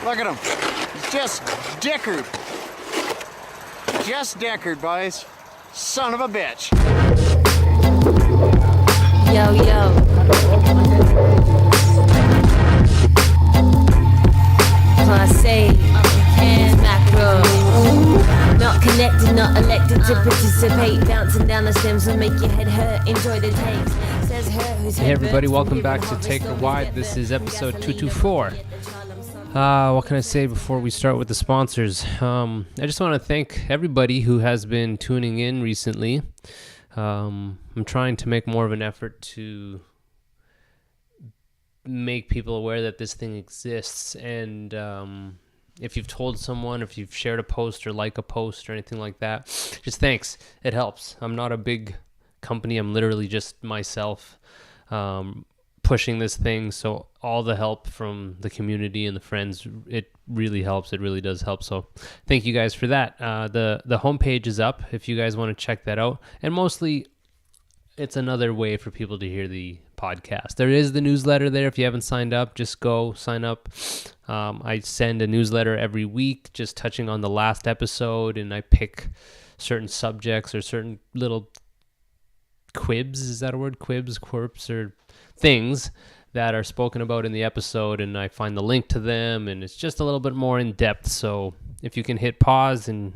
Look at him. He's just dickered. Just dickered, boys. Son of a bitch. Yo, yo. Class A and macro. Not connected, not elected to participate. Bouncing down the stems will make your head hurt. Enjoy the takes. Says her who's Hey everybody, welcome back to Take a Ride. This is episode 224. What can I say before we start with the sponsors? I just want to thank everybody who has been tuning in recently. I'm trying to make more of an effort to make people aware that this thing exists. And if you've told someone, if you've shared a post or like a post or anything like that, just thanks. It helps. I'm not a big company. I'm literally just myself pushing this thing. So all the help from the community and the friends, it really helps. It really does help. So thank you guys for that. The homepage is up if you guys want to check that out. And mostly it's another way for people to hear the podcast. There is the newsletter there. If you haven't signed up, just go sign up. I send a newsletter every week just touching on the last episode, and I pick certain subjects or certain little quibs. Is that a word? Quibs, quirps, or things that are spoken about in the episode, and I find the link to them, and it's just a little bit more in depth. So if you can hit pause and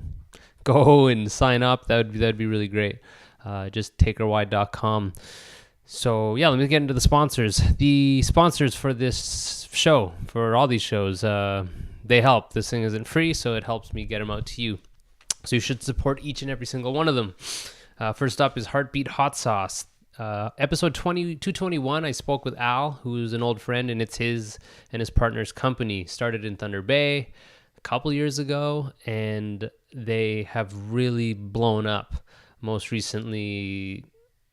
go and sign up, that'd be really great. Just takeourwide.com. So yeah, let me get into the sponsors. The sponsors for this show, for all these shows, they help. This thing isn't free, so it helps me get them out to you. So you should support each and every single one of them. First up is Heartbeat Hot Sauce. Episode 221, I spoke with Al, who's an old friend, and it's his and his partner's company. Started in Thunder Bay a couple years ago, and they have really blown up. Most recently,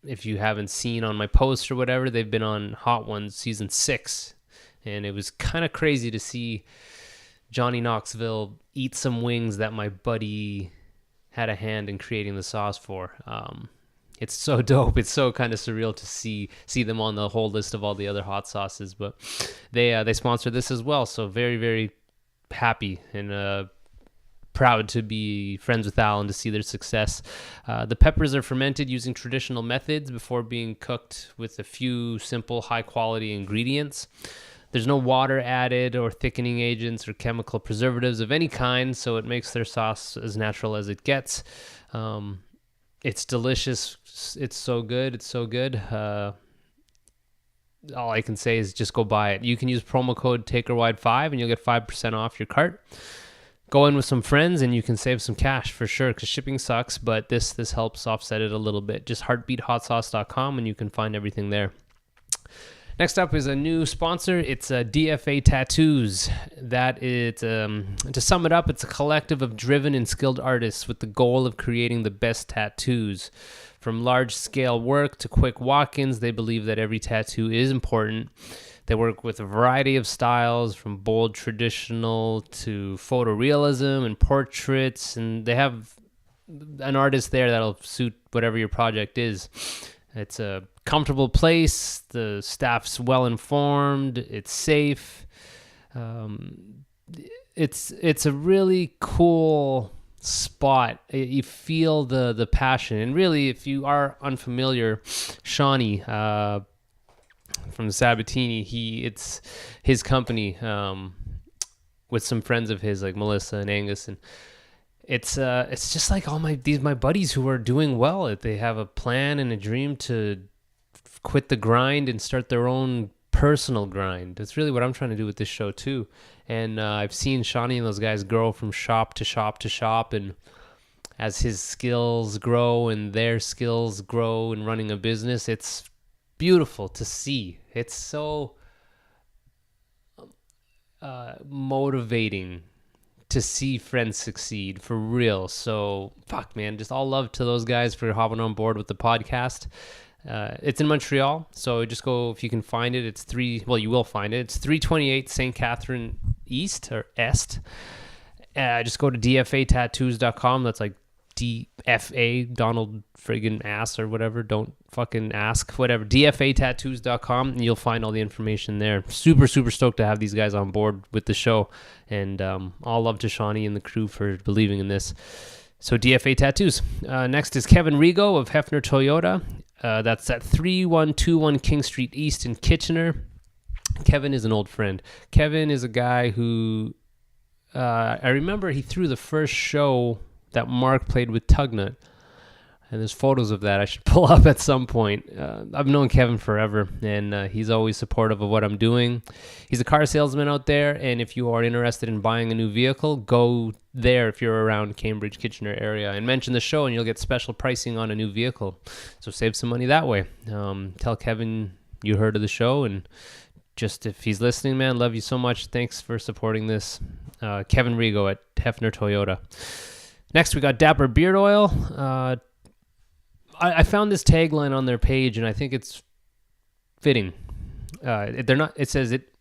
if you haven't seen on my post or whatever, they've been on Hot Ones season 6, and it was kind of crazy to see Johnny Knoxville eat some wings that my buddy had a hand in creating the sauce for. It's so dope. It's so kind of surreal to see them on the whole list of all the other hot sauces, but they sponsor this as well. So very, very happy and proud to be friends with Al and to see their success. The peppers are fermented using traditional methods before being cooked with a few simple, high-quality ingredients. There's no water added or thickening agents or chemical preservatives of any kind, so it makes their sauce as natural as it gets. It's delicious. It's so good. It's so good. All I can say is just go buy it. You can use promo code TakeOurWide5 and you'll get 5% off your cart. Go in with some friends and you can save some cash for sure, because shipping sucks, but this helps offset it a little bit. Just heartbeathotsauce.com and you can find everything there. Next up is a new sponsor. It's DFA Tattoos. That is, to sum it up, it's a collective of driven and skilled artists with the goal of creating the best tattoos. From large-scale work to quick walk-ins, they believe that every tattoo is important. They work with a variety of styles, from bold traditional to photorealism and portraits, and they have an artist there that'll suit whatever your project is. It's a comfortable place. The staff's well informed. It's safe. It's a really cool spot. You feel the passion, and really, if you are unfamiliar, Shawnee from Sabatini, it's his company with some friends of his like Melissa and Angus, and it's just like all my buddies who are doing well. They have a plan and a dream to quit the grind and start their own personal grind. That's really what I'm trying to do with this show too. And I've seen Shawnee and those guys grow from shop to shop to shop, and as his skills grow and their skills grow in running a business, it's beautiful to see. It's so motivating to see friends succeed, for real. So fuck, man, just all love to those guys for hopping on board with the podcast. It's in Montreal, so just go if you can find it. You will find it. It's 328 St. Catherine East or Est. Just go to dfatattoos.com. That's like DFA, Donald friggin' ass or whatever. Don't fucking ask, whatever, dfatattoos.com, and you'll find all the information there. Super, super stoked to have these guys on board with the show. And all love to Shawnee and the crew for believing in this. So DFA Tattoos. Next is Kevin Rigo of Hefner Toyota. That's at 3121 King Street East in Kitchener. Kevin is an old friend. Kevin is a guy who, I remember he threw the first show that Mark played with Tugnut. And there's photos of that I should pull up at some point. I've known Kevin forever, and he's always supportive of what I'm doing. He's a car salesman out there, and if you are interested in buying a new vehicle, go there if you're around Cambridge, Kitchener area, and mention the show, and you'll get special pricing on a new vehicle. So save some money that way. Tell Kevin you heard of the show, and just if he's listening, man, love you so much. Thanks for supporting this. Kevin Rigo at Hefner Toyota. Next, we got Dapper Beard Oil. I found this tagline on their page, and I think it's fitting. They're not. It says it.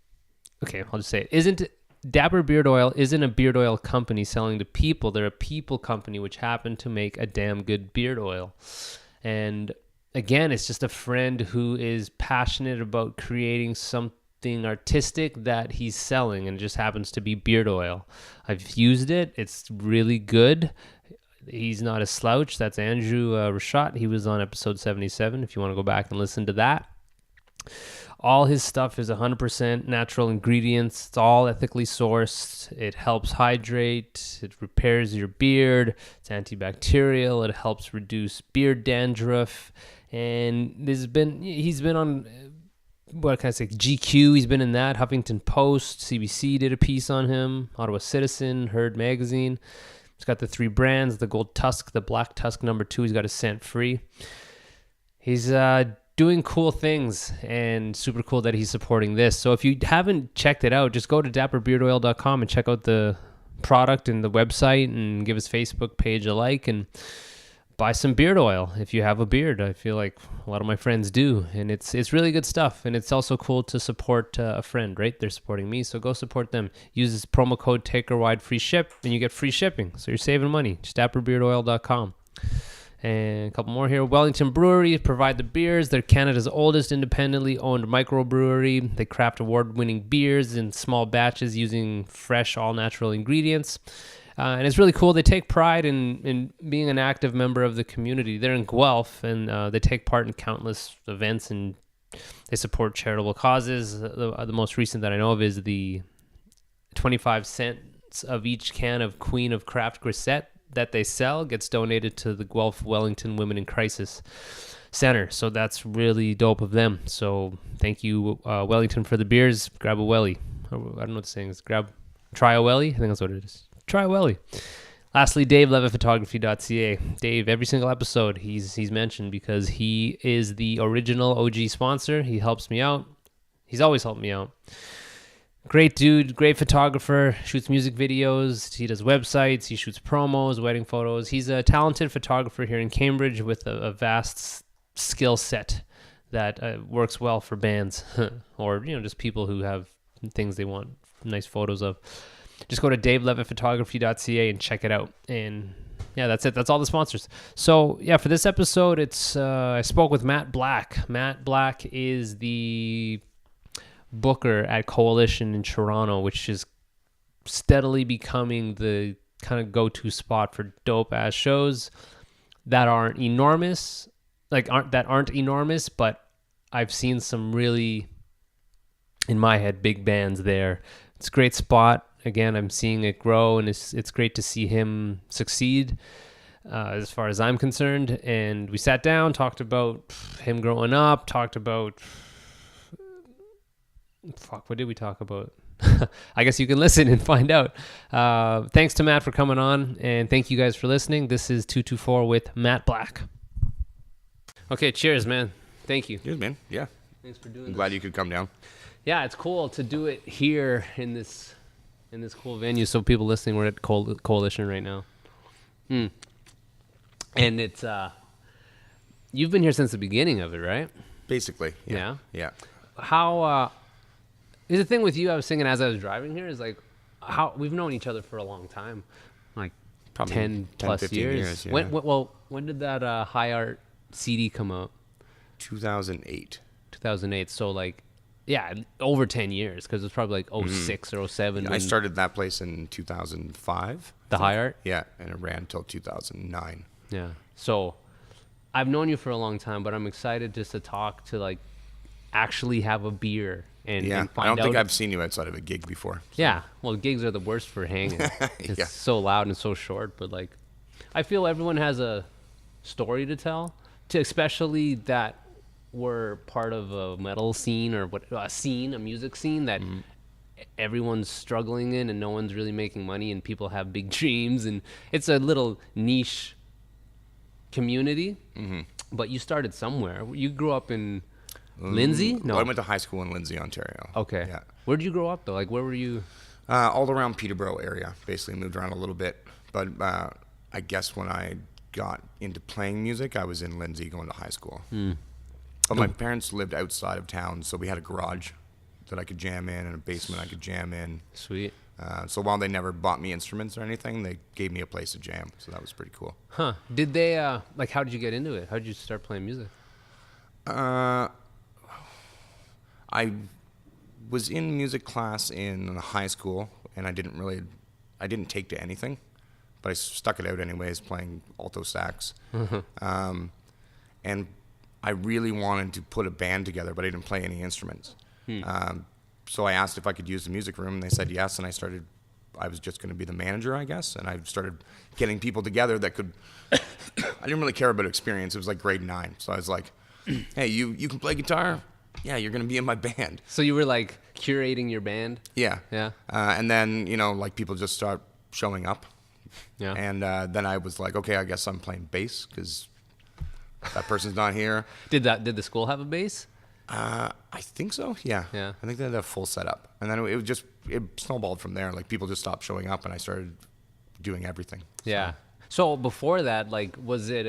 Okay, I'll just say it. Dapper Beard Oil isn't a beard oil company selling to people. They're a people company which happen to make a damn good beard oil. And again, it's just a friend who is passionate about creating something artistic that he's selling, and it just happens to be beard oil. I've used it. It's really good. He's not a slouch. That's Andrew Rashat. He was on episode 77, if you want to go back and listen to that. All his stuff is 100% natural ingredients. It's all ethically sourced. It helps hydrate. It repairs your beard. It's antibacterial. It helps reduce beard dandruff. And he's been on, what can I say, GQ. He's been in that. Huffington Post. CBC did a piece on him. Ottawa Citizen. Herd Magazine. He's got the 3 brands, the Gold Tusk, the Black Tusk #2. He's got a scent free. He's doing cool things, and super cool that he's supporting this. So if you haven't checked it out, just go to dapperbeardoil.com and check out the product and the website, and give his Facebook page a like, and buy some beard oil if you have a beard. I feel like a lot of my friends do, and it's really good stuff. And it's also cool to support a friend, right? They're supporting me, so go support them. Use this promo code TAKERWIDE free ship, and you get free shipping, so you're saving money. Just dapperbeardoil.com. And a couple more here. Wellington Brewery provide the beers. They're Canada's oldest independently owned microbrewery. They craft award-winning beers in small batches using fresh, all-natural ingredients. And it's really cool. They take pride in being an active member of the community. They're in Guelph, and they take part in countless events, and they support charitable causes. The most recent that I know of is the 25 cents of each can of Queen of Craft Grisette that they sell gets donated to the Guelph Wellington Women in Crisis Center. So that's really dope of them. So thank you, Wellington, for the beers. Grab a welly. I don't know what the saying is. Try a welly. I think that's what it is. Try a welly. Lastly, Dave, levittphotography.ca. Dave, every single episode he's mentioned because he is the original OG sponsor. He helps me out. He's always helped me out. Great dude, great photographer, shoots music videos, he does websites, he shoots promos, wedding photos. He's a talented photographer here in Cambridge with a vast skill set that works well for bands or just people who have things they want nice photos of. Just go to davelevittphotography.ca and check it out. And yeah, that's it. That's all the sponsors. So yeah, for this episode, it's I spoke with Matt Black. Matt Black is the booker at Coalition in Toronto, which is steadily becoming the kind of go-to spot for dope-ass shows that aren't enormous, but I've seen some really, in my head, big bands there. It's a great spot. Again, I'm seeing it grow, and it's great to see him succeed as far as I'm concerned. And we sat down, talked about him growing up, talked about... what did we talk about? I guess you can listen and find out. Thanks to Matt for coming on, and thank you guys for listening. This is 224 with Matt Black. Okay, cheers, man. Thank you. Cheers, man. Yeah. Thanks for doing I'm glad you could come down. Yeah, it's cool to do it here in this cool venue. So people listening, we're at Coalition right now. And it's you've been here since the beginning of it, right? Basically. Yeah. How the thing with you, I was thinking as I was driving here, is like how we've known each other for a long time, like Probably 10 plus 15 years. Yeah. When did that High Art CD come out? 2008. 2008. So like, yeah, over 10 years because it's probably like 06 or 07. I started that place in 2005. The High Art? Yeah, and it ran till 2009. Yeah. So I've known you for a long time, but I'm excited just to talk to like actually have a beer and Yeah, and I find don't think out- I've seen you outside of a gig before. Yeah. Well, gigs are the worst for hanging. It's Yeah. so loud and so short, but like I feel everyone has a story to tell, to especially that we're part of a metal scene or a music scene that everyone's struggling in and no one's really making money and people have big dreams and it's a little niche community. But you started somewhere. You grew up in Lindsay? No. Well, I went to high school in Lindsay, Ontario. Okay. Yeah. Where did you grow up though? Like where were you? All around Peterborough area. Basically moved around a little bit. But I guess when I got into playing music, I was in Lindsay going to high school. But my parents lived outside of town, so we had a garage that I could jam in and a basement I could jam in. Sweet. So while they never bought me instruments or anything, they gave me a place to jam. So that was pretty cool. Huh. Did they, like, how did you get into it? How did you start playing music? I was in music class in high school, and I didn't take to anything, but I stuck it out anyways, playing alto sax. And I really wanted to put a band together, but I didn't play any instruments. So I asked if I could use the music room, and they said yes, and I was just going to be the manager, I guess, and I started getting people together that could, I didn't really care about experience. It was like grade 9, so I was like, hey, you can play guitar? Yeah, you're going to be in my band. So you were like curating your band? Yeah. Yeah. And then, like people just start showing up. Yeah. And then I was like, okay, I guess I'm playing bass because that person's not here. Did the school have a bass? I think so. Yeah. Yeah. I think they had a full setup. And then it snowballed from there. Like people just stopped showing up and I started doing everything. Yeah. So before that, like, was it,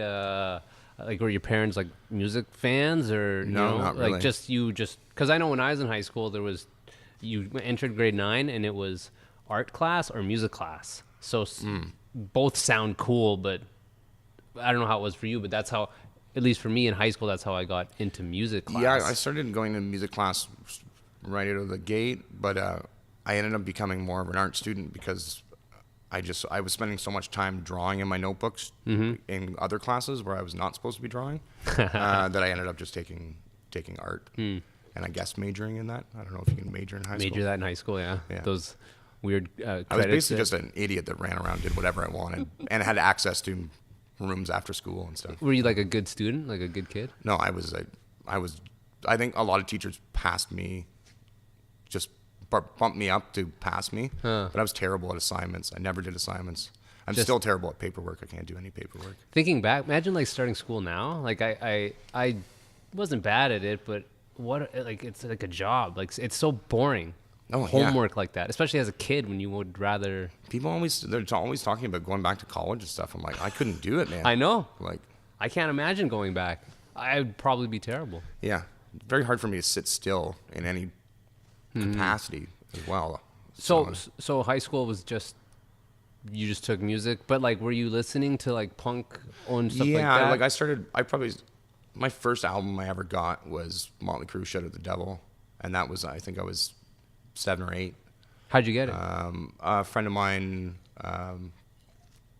like, were your parents like music fans or No, not really. like because I know when I was in high school you entered grade 9 and it was art class or music class. So both sound cool, but I don't know how it was for you, but that's how, at least for me in high school, that's how I got into music class. Yeah, I started going to music class right out of the gate, but I ended up becoming more of an art student because I was spending so much time drawing in my notebooks in other classes where I was not supposed to be drawing that I ended up just taking art and I guess majoring in that. I don't know if you can major in high school. Major that in high school, yeah. Yeah. Those weird credits. I was basically just an idiot that ran around, did whatever I wanted, and had access to rooms after school and stuff. Were you like a good student, like a good kid? No, I think a lot of teachers passed me, just bumped me up to pass me, but I was terrible at assignments. I never did assignments. I'm still terrible at paperwork. I can't do any paperwork. Thinking back, imagine like starting school now. Like I wasn't bad at it, but it's like a job. Like it's so boring. Oh, yeah. Homework like that, especially as a kid when you would rather. They're always talking about going back to college and stuff. I'm like, I couldn't do it, man. I know. Like, I can't imagine going back. I'd probably be terrible. yeah, very hard for me to sit still in any capacity as well. So high school was just, you just took music, but like, were you listening to like punk and stuff like that? My first album I ever got was Motley Crue, Shout at the Devil, and that was, I think I was 7 or 8. How'd you get it? A friend of mine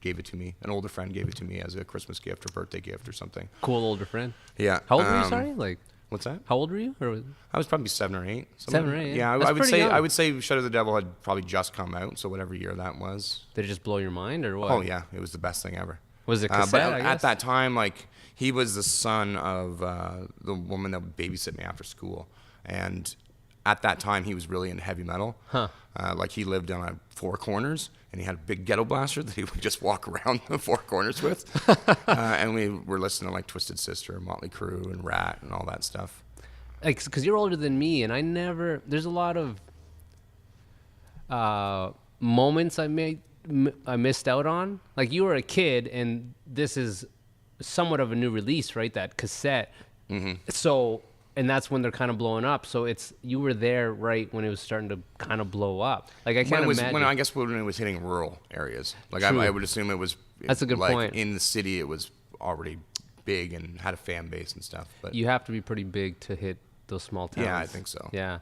gave it to me. An older friend gave it to me as a Christmas gift or birthday gift or something. Cool older friend. Yeah. How old were you? Sorry, like. What's that? How old were you? I was probably 7 or 8. 7 or 8. Yeah, That's pretty young. I would say Shout at the Devil had probably just come out, so whatever year that was. Did it just blow your mind or what? Oh yeah, it was the best thing ever. Was it cassette? But I guess? at that time, like he was the son of the woman that would babysit me after school, and at that time he was really into heavy metal. Huh. Like he lived on 4 corners, and he had a big ghetto blaster that he would just walk around the 4 corners with. And we were listening to like Twisted Sister, Motley Crue, and Rat, and all that stuff. Like, because you're older than me, and there's a lot of moments I missed out on. Like, you were a kid, and this is somewhat of a new release, right? That cassette. Mm-hmm. So, and that's when they're kind of blowing up. So you were there right when it was starting to kind of blow up. Like, I can't imagine. When it was hitting rural areas. Like, True. I would assume it was. That's a good point. In the city, it was already big and had a fan base and stuff. But You have to be pretty big to hit those small towns. yeah, I think so. Yeah.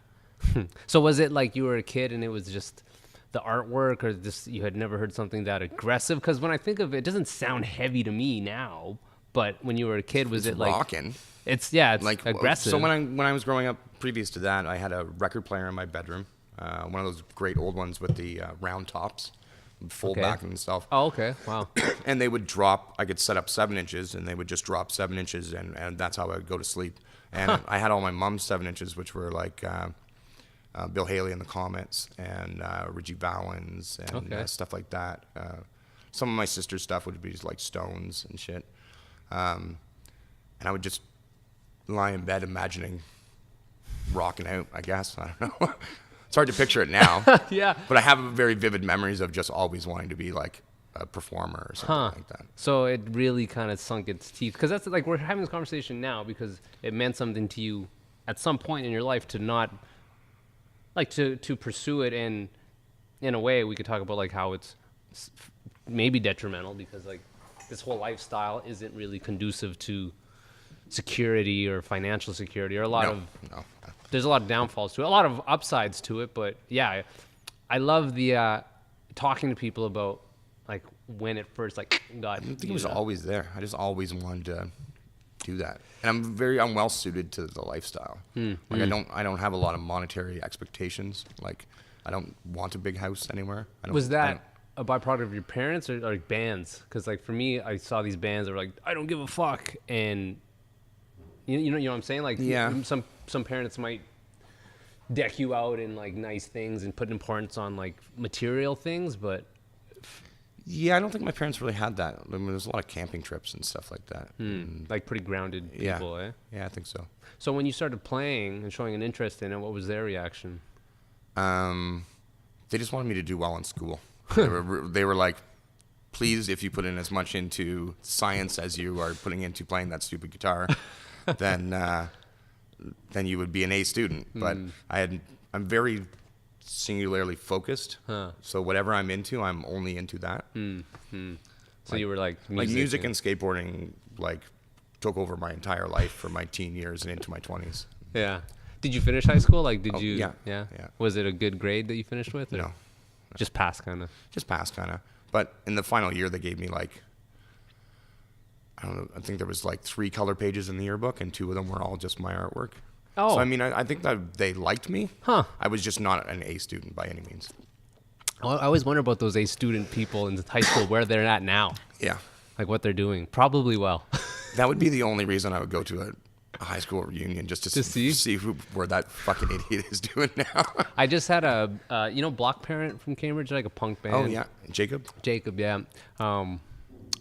So was it like you were a kid and it was just the artwork, or just you had never heard something that aggressive? Because when I think of it, it doesn't sound heavy to me now. But when you were a kid, was it like rocking? It's Like aggressive. So when I was growing up, previous to that, I had a record player in my bedroom, one of those great old ones with the round tops, fold back and stuff. Oh, okay. Wow. And they would drop. I could set up 7 inches, and they would just drop 7 inches, and that's how I would go to sleep. And I had all my mom's 7 inches, which were like Bill Haley and the Comets, and Reggie Valens, and stuff like that. Some of my sister's stuff would be just like Stones and shit. And I would just lie in bed imagining rocking out, I guess. I don't know. It's hard to picture it now. Yeah. But I have very vivid memories of just always wanting to be like a performer or something like that. So it really kind of sunk its teeth, because that's like we're having this conversation now because it meant something to you at some point in your life to not like to pursue it, and in a way we could talk about like how it's maybe detrimental because like this whole lifestyle isn't really conducive to security or financial security, or a lot of there's a lot of downfalls to it, a lot of upsides to it. But yeah, I love the talking to people about like when it first like got. I think it was always there. I just always wanted to do that, and I'm well suited to the lifestyle. Like I don't have a lot of monetary expectations. Like I don't want a big house anywhere. Was that a byproduct of your parents or like bands? Because like for me, I saw these bands that were like, I don't give a fuck, and you know what I'm saying? Like some parents might deck you out in like nice things and put importance on like material things, but yeah, I don't think my parents really had that. I mean, there's a lot of camping trips and stuff like that. like pretty grounded people, eh? Yeah, I think so. So when you started playing and showing an interest in it, what was their reaction? They just wanted me to do well in school. They were like, please, if you put in as much into science as you are putting into playing that stupid guitar, then you would be an A student. But I'm very singularly focused. So whatever I'm into, I'm only into that. So you were like music and skateboarding like took over my entire life from my teen years and into my 20s. Yeah. Did you finish high school? Like, did you? Yeah. Was it a good grade that you finished with? Or? No. Just pass, kind of. Just pass, kind of. But in the final year, they gave me like, I don't know, I think there was like 3 color pages in the yearbook, and 2 of them were all just my artwork. Oh. So, I mean, I think that they liked me. Huh. I was just not an A student by any means. I always wonder about those A student people in high school, where they're at now. Yeah. Like what they're doing. Probably well. That would be the only reason I would go to a high school reunion, just to see where that fucking idiot is doing now. I just had a, Block Parent from Cambridge, like a punk band. Oh, yeah. Jacob, yeah.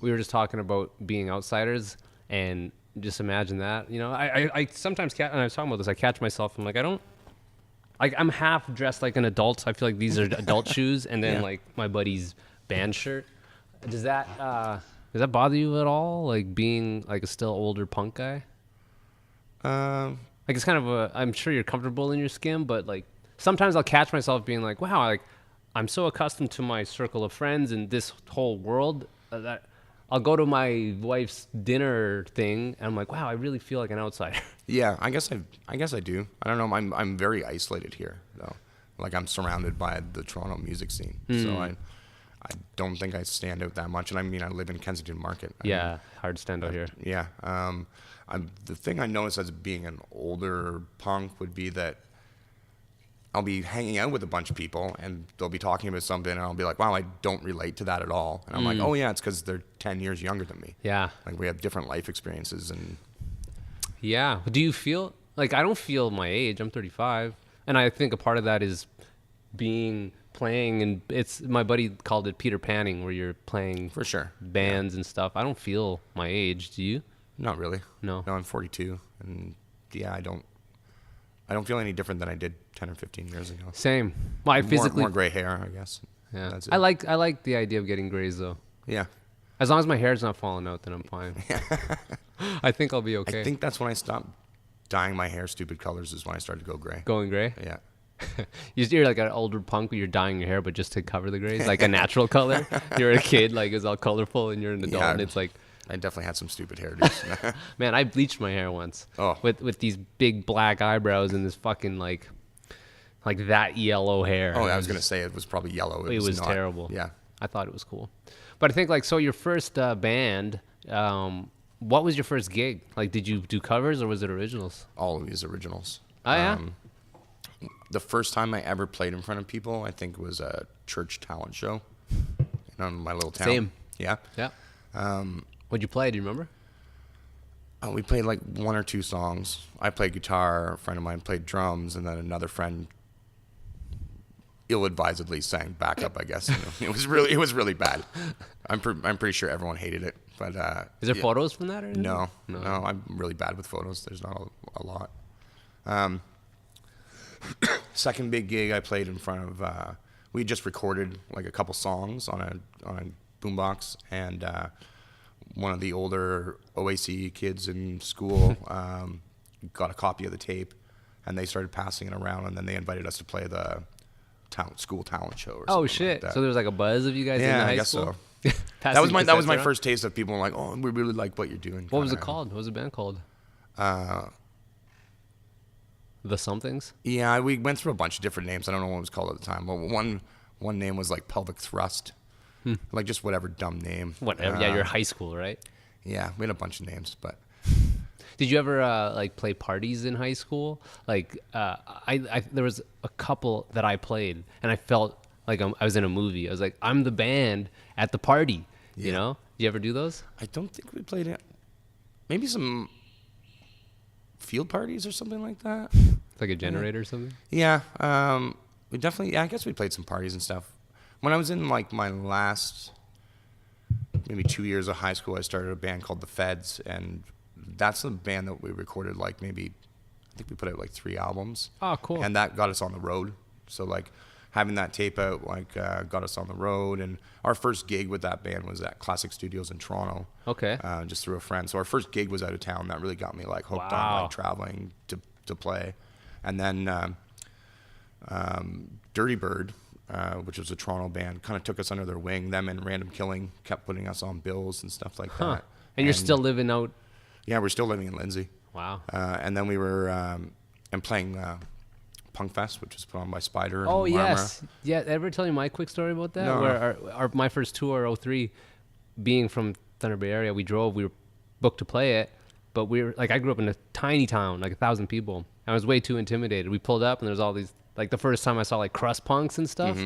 We were just talking about being outsiders, and just imagine that. You know, I sometimes and I was talking about this, I catch myself, I'm like, I'm half dressed like an adult. I feel like these are adult shoes, and then like my buddy's band shirt. Does that bother you at all? Like being like a still older punk guy? Like it's kind of I'm sure you're comfortable in your skin, but like sometimes I'll catch myself being like, wow, like I'm so accustomed to my circle of friends and this whole world that I'll go to my wife's dinner thing and I'm like, wow, I really feel like an outsider. Yeah, I guess I do. I don't know. I'm very isolated here though. Like I'm surrounded by the Toronto music scene, so I don't think I stand out that much. And I mean, I live in Kensington Market. Hard to stand out here. Yeah. The thing I notice as being an older punk would be that I'll be hanging out with a bunch of people and they'll be talking about something and I'll be like, wow, I don't relate to that at all. And I'm like, oh yeah, it's because they're 10 years younger than me. Yeah. Like we have different life experiences and. Yeah. Do you feel like I don't feel my age? I'm 35, and I think a part of that is playing, and it's my buddy called it Peter Panning, where you're playing for sure bands and stuff. I don't feel my age. Do you? Not really. No, I'm 42, and yeah, I don't feel any different than I did 10 or 15 years ago. Same. Well, I physically more gray hair, I guess. Yeah, that's it. I like the idea of getting grays though. Yeah. As long as my hair's not falling out, then I'm fine. I think I'll be okay. I think that's when I stopped dyeing my hair stupid colors is when I started to go gray. Going gray? Yeah. You're like an older punk where you're dyeing your hair, but just to cover the grays, like a natural color. You're a kid, like it's all colorful, and you're an adult, and it's like I definitely had some stupid hairdos. Man, I bleached my hair once. Oh. With these big black eyebrows and this fucking like that yellow hair. Oh, I was gonna say it was probably yellow. It was not. terrible. Yeah. I thought it was cool. But I think like, so your first band, what was your first gig? Like, did you do covers or was it originals? All of these originals. Oh, yeah? The first time I ever played in front of people, I think, was a church talent show in my little town. Same. Yeah. Yeah. What'd you play? Do you remember? We played like one or two songs. I played guitar, a friend of mine played drums, and then another friend ill-advisedly sang backup, I guess. It was really bad. I'm pretty sure everyone hated it. But Is there photos from that or anything? No, I'm really bad with photos. There's not a lot. Second big gig I played in front of. We just recorded like a couple songs on a boombox, and one of the older OAC kids in school got a copy of the tape, and they started passing it around, and then they invited us to play the school talent show. Or Oh something shit! Like that. So there was like a buzz of you guys in Yeah, high I guess school. so. That was my Passing first cassettes taste of people like, oh, we really like what you're doing. What was it kinda. called? What was the band called? The Somethings. Yeah, we went through a bunch of different names. I don't know what it was called at the time. But one name was like Pelvic Thrust, like just whatever dumb name. Whatever. Yeah, you're high school, right? Yeah, we had a bunch of names, but Did you ever like play parties in high school? Like I there was a couple that I played, and I felt like I was in a movie. I was like, I'm the band at the party. You Yeah. know? Did you ever do those? I don't think we played it. Maybe some field parties or something like that. It's like a generator or something. Yeah, we definitely. Yeah, I guess we played some parties and stuff. When I was in like my last maybe 2 years of high school, I started a band called the Feds, and that's the band that we recorded like maybe I think we put out like 3 albums. Oh, cool. And that got us on the road. So like having that tape out like got us on the road, and our first gig with that band was at Classic Studios in Toronto. Okay. Just through a friend. So our first gig was out of town. That really got me like hooked on Wow. like traveling to play. And then Dirty Bird, which was a Toronto band, kind of took us under their wing. Them and Random Killing kept putting us on bills and stuff like Huh. that. And you're still living out. Yeah, we're still living in Lindsay. Wow. And then we were and playing Punk Fest, which was put on by Spider. And Oh Marmara. yes, yeah. Ever tell you my quick story about that? No. Where my first tour, 03, being from Thunder Bay area, we were booked to play it, but we were like, I grew up in a tiny town, like 1,000 people. I was way too intimidated. We pulled up and there's all these, like the first time I saw like crust punks and stuff,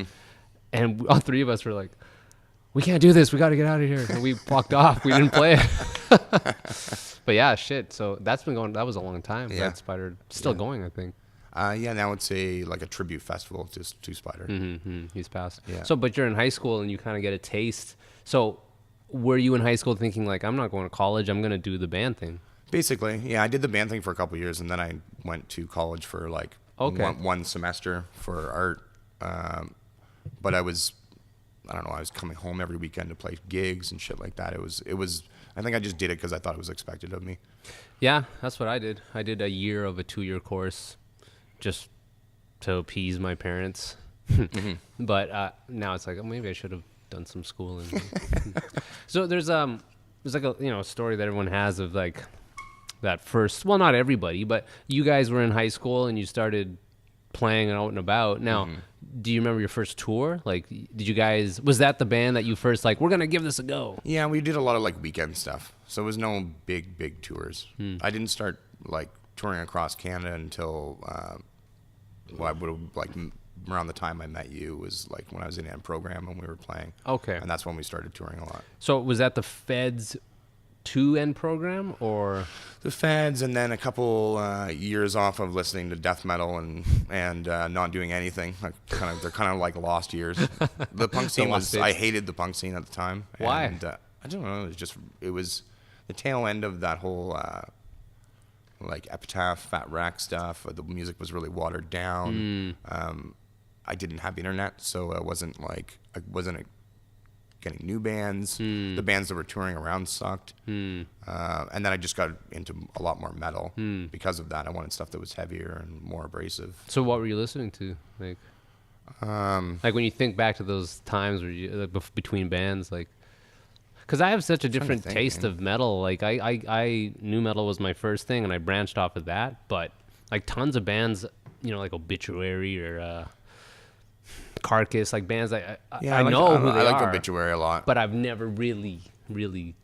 and all 3 of us were like, we can't do this. We got to get out of here. And we walked off. We didn't play it. But yeah, shit. So that's been going. That was a long time. Yeah. That Spider still going, I think. Yeah, now it's like a tribute festival to Spider. Mm-hmm. He's passed. Yeah. So, but you're in high school and you kind of get a taste. So, were you in high school thinking like, I'm not going to college. I'm going to do the band thing? Basically, yeah. I did the band thing for a couple of years, and then I went to college for like one semester for art. But I don't know. I was coming home every weekend to play gigs and shit like that. It was. I think I just did it because I thought it was expected of me. Yeah, that's what I did. I did a year of a 2-year course just to appease my parents. But now it's like, oh, maybe I should have done some schooling. So there's like a story that everyone has of like that first. Well, not everybody, but you guys were in high school and you started playing out and about. Now, do you remember your first tour? Like, was that the band that you first like, we're going to give this a go? Yeah, we did a lot of like weekend stuff. So it was no big tours. I didn't start like touring across Canada until I would have like around the time I met you was like when I was in N program and we were playing. Okay. And that's when we started touring a lot. So was that the Feds 2N program or? The Feds, and then a couple years off of listening to death metal and not doing anything. Like they're kind of like lost years. The punk scene lost bits. I hated the punk scene at the time. Why? And, I don't know. It was the tail end of that whole like Epitaph, Fat Wreck stuff. The music was really watered down. I didn't have internet, so I wasn't getting new bands. The bands that were touring around sucked. And then I just got into a lot more metal because of that. I wanted stuff that was heavier and more abrasive. So what were you listening to? Like when you think back to those times where you between bands, like, Because I have such a different think, taste man. of metal. Like I new metal was my first thing, and I branched off of that. But like tons of bands, you know, like Obituary or Carcass, like bands I know who they I like are. Obituary a lot. But I've never really, you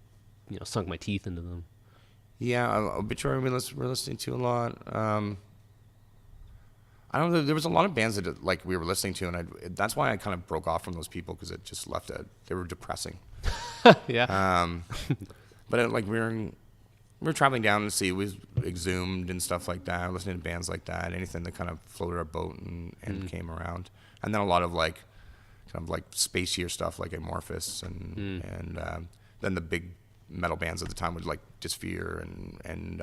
know, sunk my teeth into them. Yeah, Obituary we're listening to a lot. I don't know. There was a lot of bands that like we were listening to, and that's why I kind of broke off from those people because it just left they were depressing. Yeah. But like we were traveling down to see, we Exhumed and stuff like that, listening to bands like that, anything that kind of floated our boat and came around, and then a lot of like kind of like spacier stuff like Amorphous and then the big metal bands at the time would like Dysphere and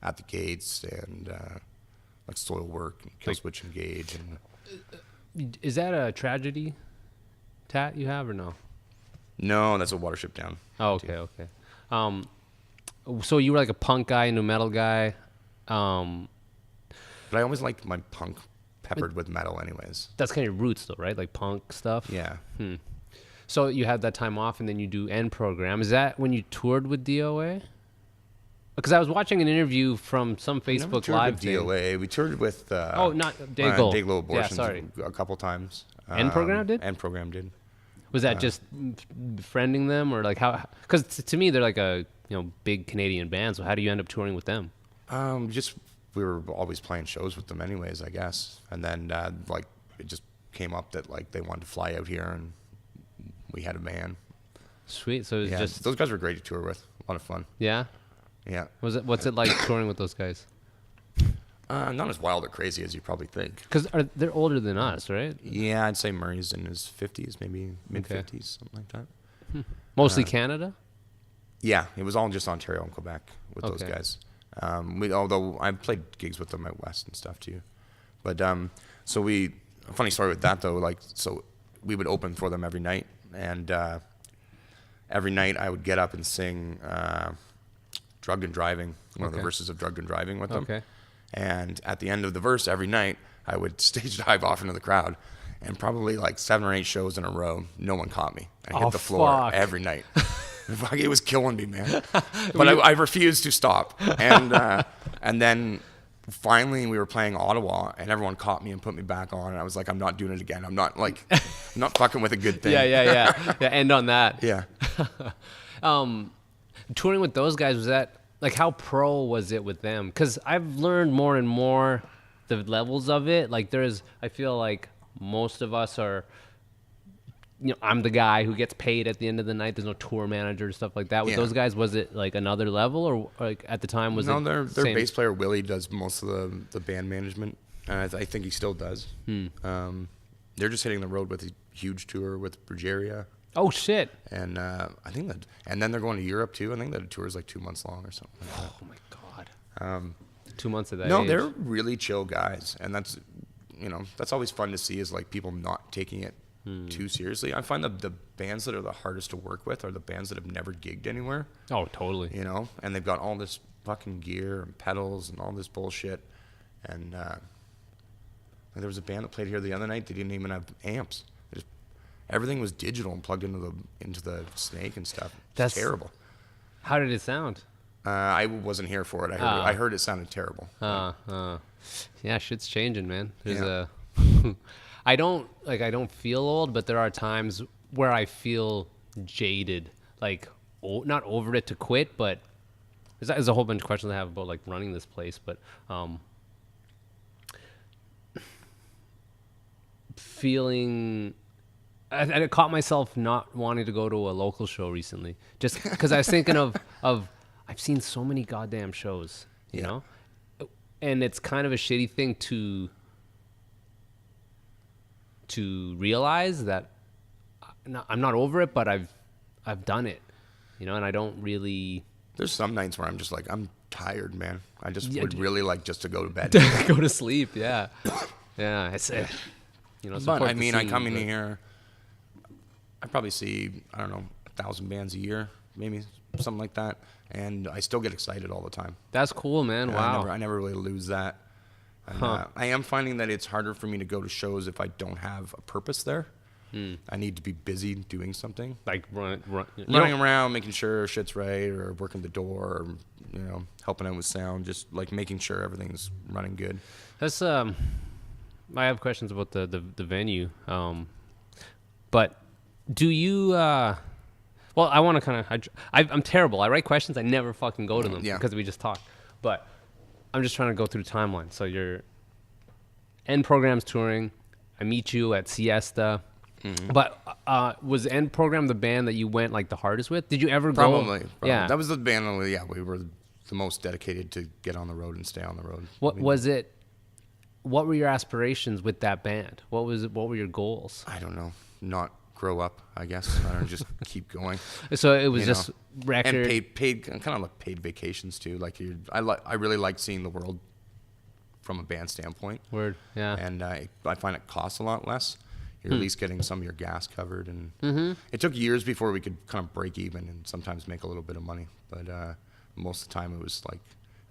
At the Gates and like Soilwork and Killswitch Engage and Is that a Tragedy tat you have or no? no, that's a Watership Down. Oh, okay. So you were like a punk guy, new metal guy. But I always liked my punk peppered with metal anyways. That's kind of your roots though, right? Like punk stuff. Yeah. So you had that time off, and then you do End Program. Is that when you toured with DOA? Because I was watching an interview from some Facebook Live with thing. DOA. We toured with Not Dayglow. Dayglow Abortions Yeah, sorry. a couple times. End Program did? End Program did. Was that just befriending them, or like how? Because to me, they're like a big Canadian band. So how do you end up touring with them? Just we were always playing shows with them anyways, I guess. And then like it just came up that like they wanted to fly out here, and we had a van. Sweet. So it was Yeah, just those guys were great to tour with. A lot of fun. yeah. Yeah. What's it like touring with those guys? Not as wild or crazy as you probably think. Because they're older than us, right? Yeah, I'd say Murray's in his 50s, maybe mid-50s, something like that. Mostly Canada. Yeah, it was all just Ontario and Quebec with those Okay. guys. Although I played gigs with them out west and stuff too. But a funny story with that though, like, so we would open for them every night, and every night I would get up and sing Drugged and Driving, one of the Okay. verses of Drugged and Driving with them. Okay. And at the end of the verse every night, I would stage dive off into the crowd, and probably like 7 or 8 shows in a row, no one caught me. I hit the floor fuck. every night. Fuck, it was killing me, man. But I refused to stop. And then finally we were playing Ottawa, and everyone caught me and put me back on. And I was like, I'm not doing it again. I'm not fucking with a good thing. Yeah. End on that. Yeah. Touring with those guys, was that like, how pro was it with them? Because I've learned more and more the levels of it. Like I feel like most of us are, I'm the guy who gets paid at the end of the night. There's no tour manager, stuff like that. With Yeah. those guys, was it like another level, or like at the time was No, it their same? bass player Willie does most of the band management. I think he still does. They're just hitting the road with a huge tour with Brugeria. Oh shit! And I think that, and then they're going to Europe too. I think that tour is like 2 months long or something like that. Oh my god! 2 months of that. No, age. they're really chill guys, and that's always fun to see, is like people not taking it too seriously. I find the bands that are the hardest to work with are the bands that have never gigged anywhere. Oh, totally. And they've got all this fucking gear and pedals and all this bullshit. And there was a band that played here the other night. They didn't even have amps. Everything was digital and plugged into the Snake and stuff. That's terrible. How did it sound? I wasn't here for it. I heard it sounded terrible. Yeah, shit's changing, man. There's Yeah. I don't feel old, but there are times where I feel jaded, like not over it to quit, but there's a whole bunch of questions I have about like running this place, but feeling. I caught myself not wanting to go to a local show recently, just because I was thinking of I've seen so many goddamn shows, you know, and it's kind of a shitty thing to realize that I'm not over it, but I've done it, and I don't really. There's some nights where I'm just like, I'm tired, man. I just would really like just to go to bed. Go to sleep, yeah. It's But I mean, I come in here, I probably see, I don't know, 1,000 bands a year, maybe something like that, and I still get excited all the time. That's cool, man. Wow. I never really lose that. And, I am finding that it's harder for me to go to shows if I don't have a purpose there. I need to be busy doing something. Like running Around, making sure shit's right, or working the door, or, you know, helping out with sound, just like making sure everything's running good. That's I have questions about the venue. But do you well, I want to kind of I'm terrible. I write questions, I never fucking go to them because we just talk. But I'm just trying to go through the timeline. So your End Program's touring. I meet you at Siesta. But was End Program the band that you went like the hardest with? Did you ever go? Probably. Yeah. That was the band. Yeah, we were the most dedicated to get on the road and stay on the road. What was it? What were your aspirations with that band? What were your goals? I don't know. Not grow up, I guess. I don't just keep going. So it was just record and paid kind of like paid vacations too. Like I really like seeing the world from a band standpoint. Word, yeah. And I find it costs a lot less. You're at least getting some of your gas covered, and it took years before we could kind of break even and sometimes make a little bit of money. But most of the time, it was like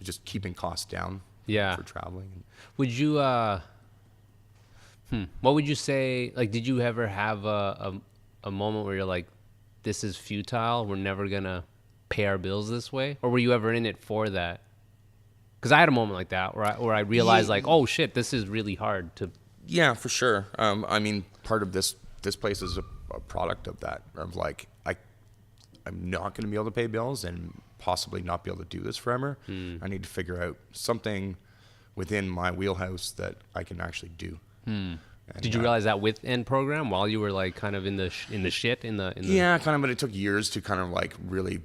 just keeping costs down. Yeah. For traveling. Would you? What would you say? Like, did you ever have a moment where you're like, "This is futile. We're never gonna pay our bills this way," or were you ever in it for that? Because I had a moment like that where I realized like, "Oh shit, this is really hard to." Yeah, for sure. I mean, part of this place is a product of that. Of like, I'm not going to be able to pay bills and possibly not be able to do this forever. I need to figure out something within my wheelhouse that I can actually do. And, Did you realize that with End Program while you were like kind of in the shit? Yeah, kind of. But it took years to kind of like really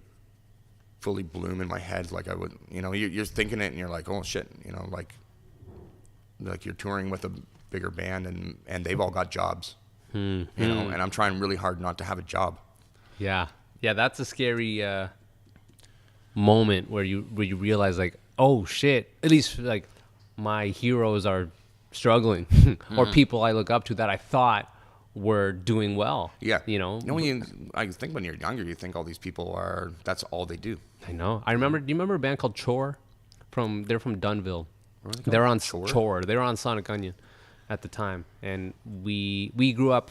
fully bloom in my head. Like I would, you know, you're thinking it and you're like, oh shit, you know, like you're touring with a bigger band and they've all got jobs, you know, and I'm trying really hard not to have a job. Yeah, that's a scary moment where you realize like, oh shit, at least like my heroes are struggling or people I look up to that I thought were doing well. Yeah, you know. I think when you're younger, you think all these people that's all they do. I know. Do you remember a band called Chore? They're from Dunville. They're on Chore. They were on Sonic Onion at the time, and we grew up.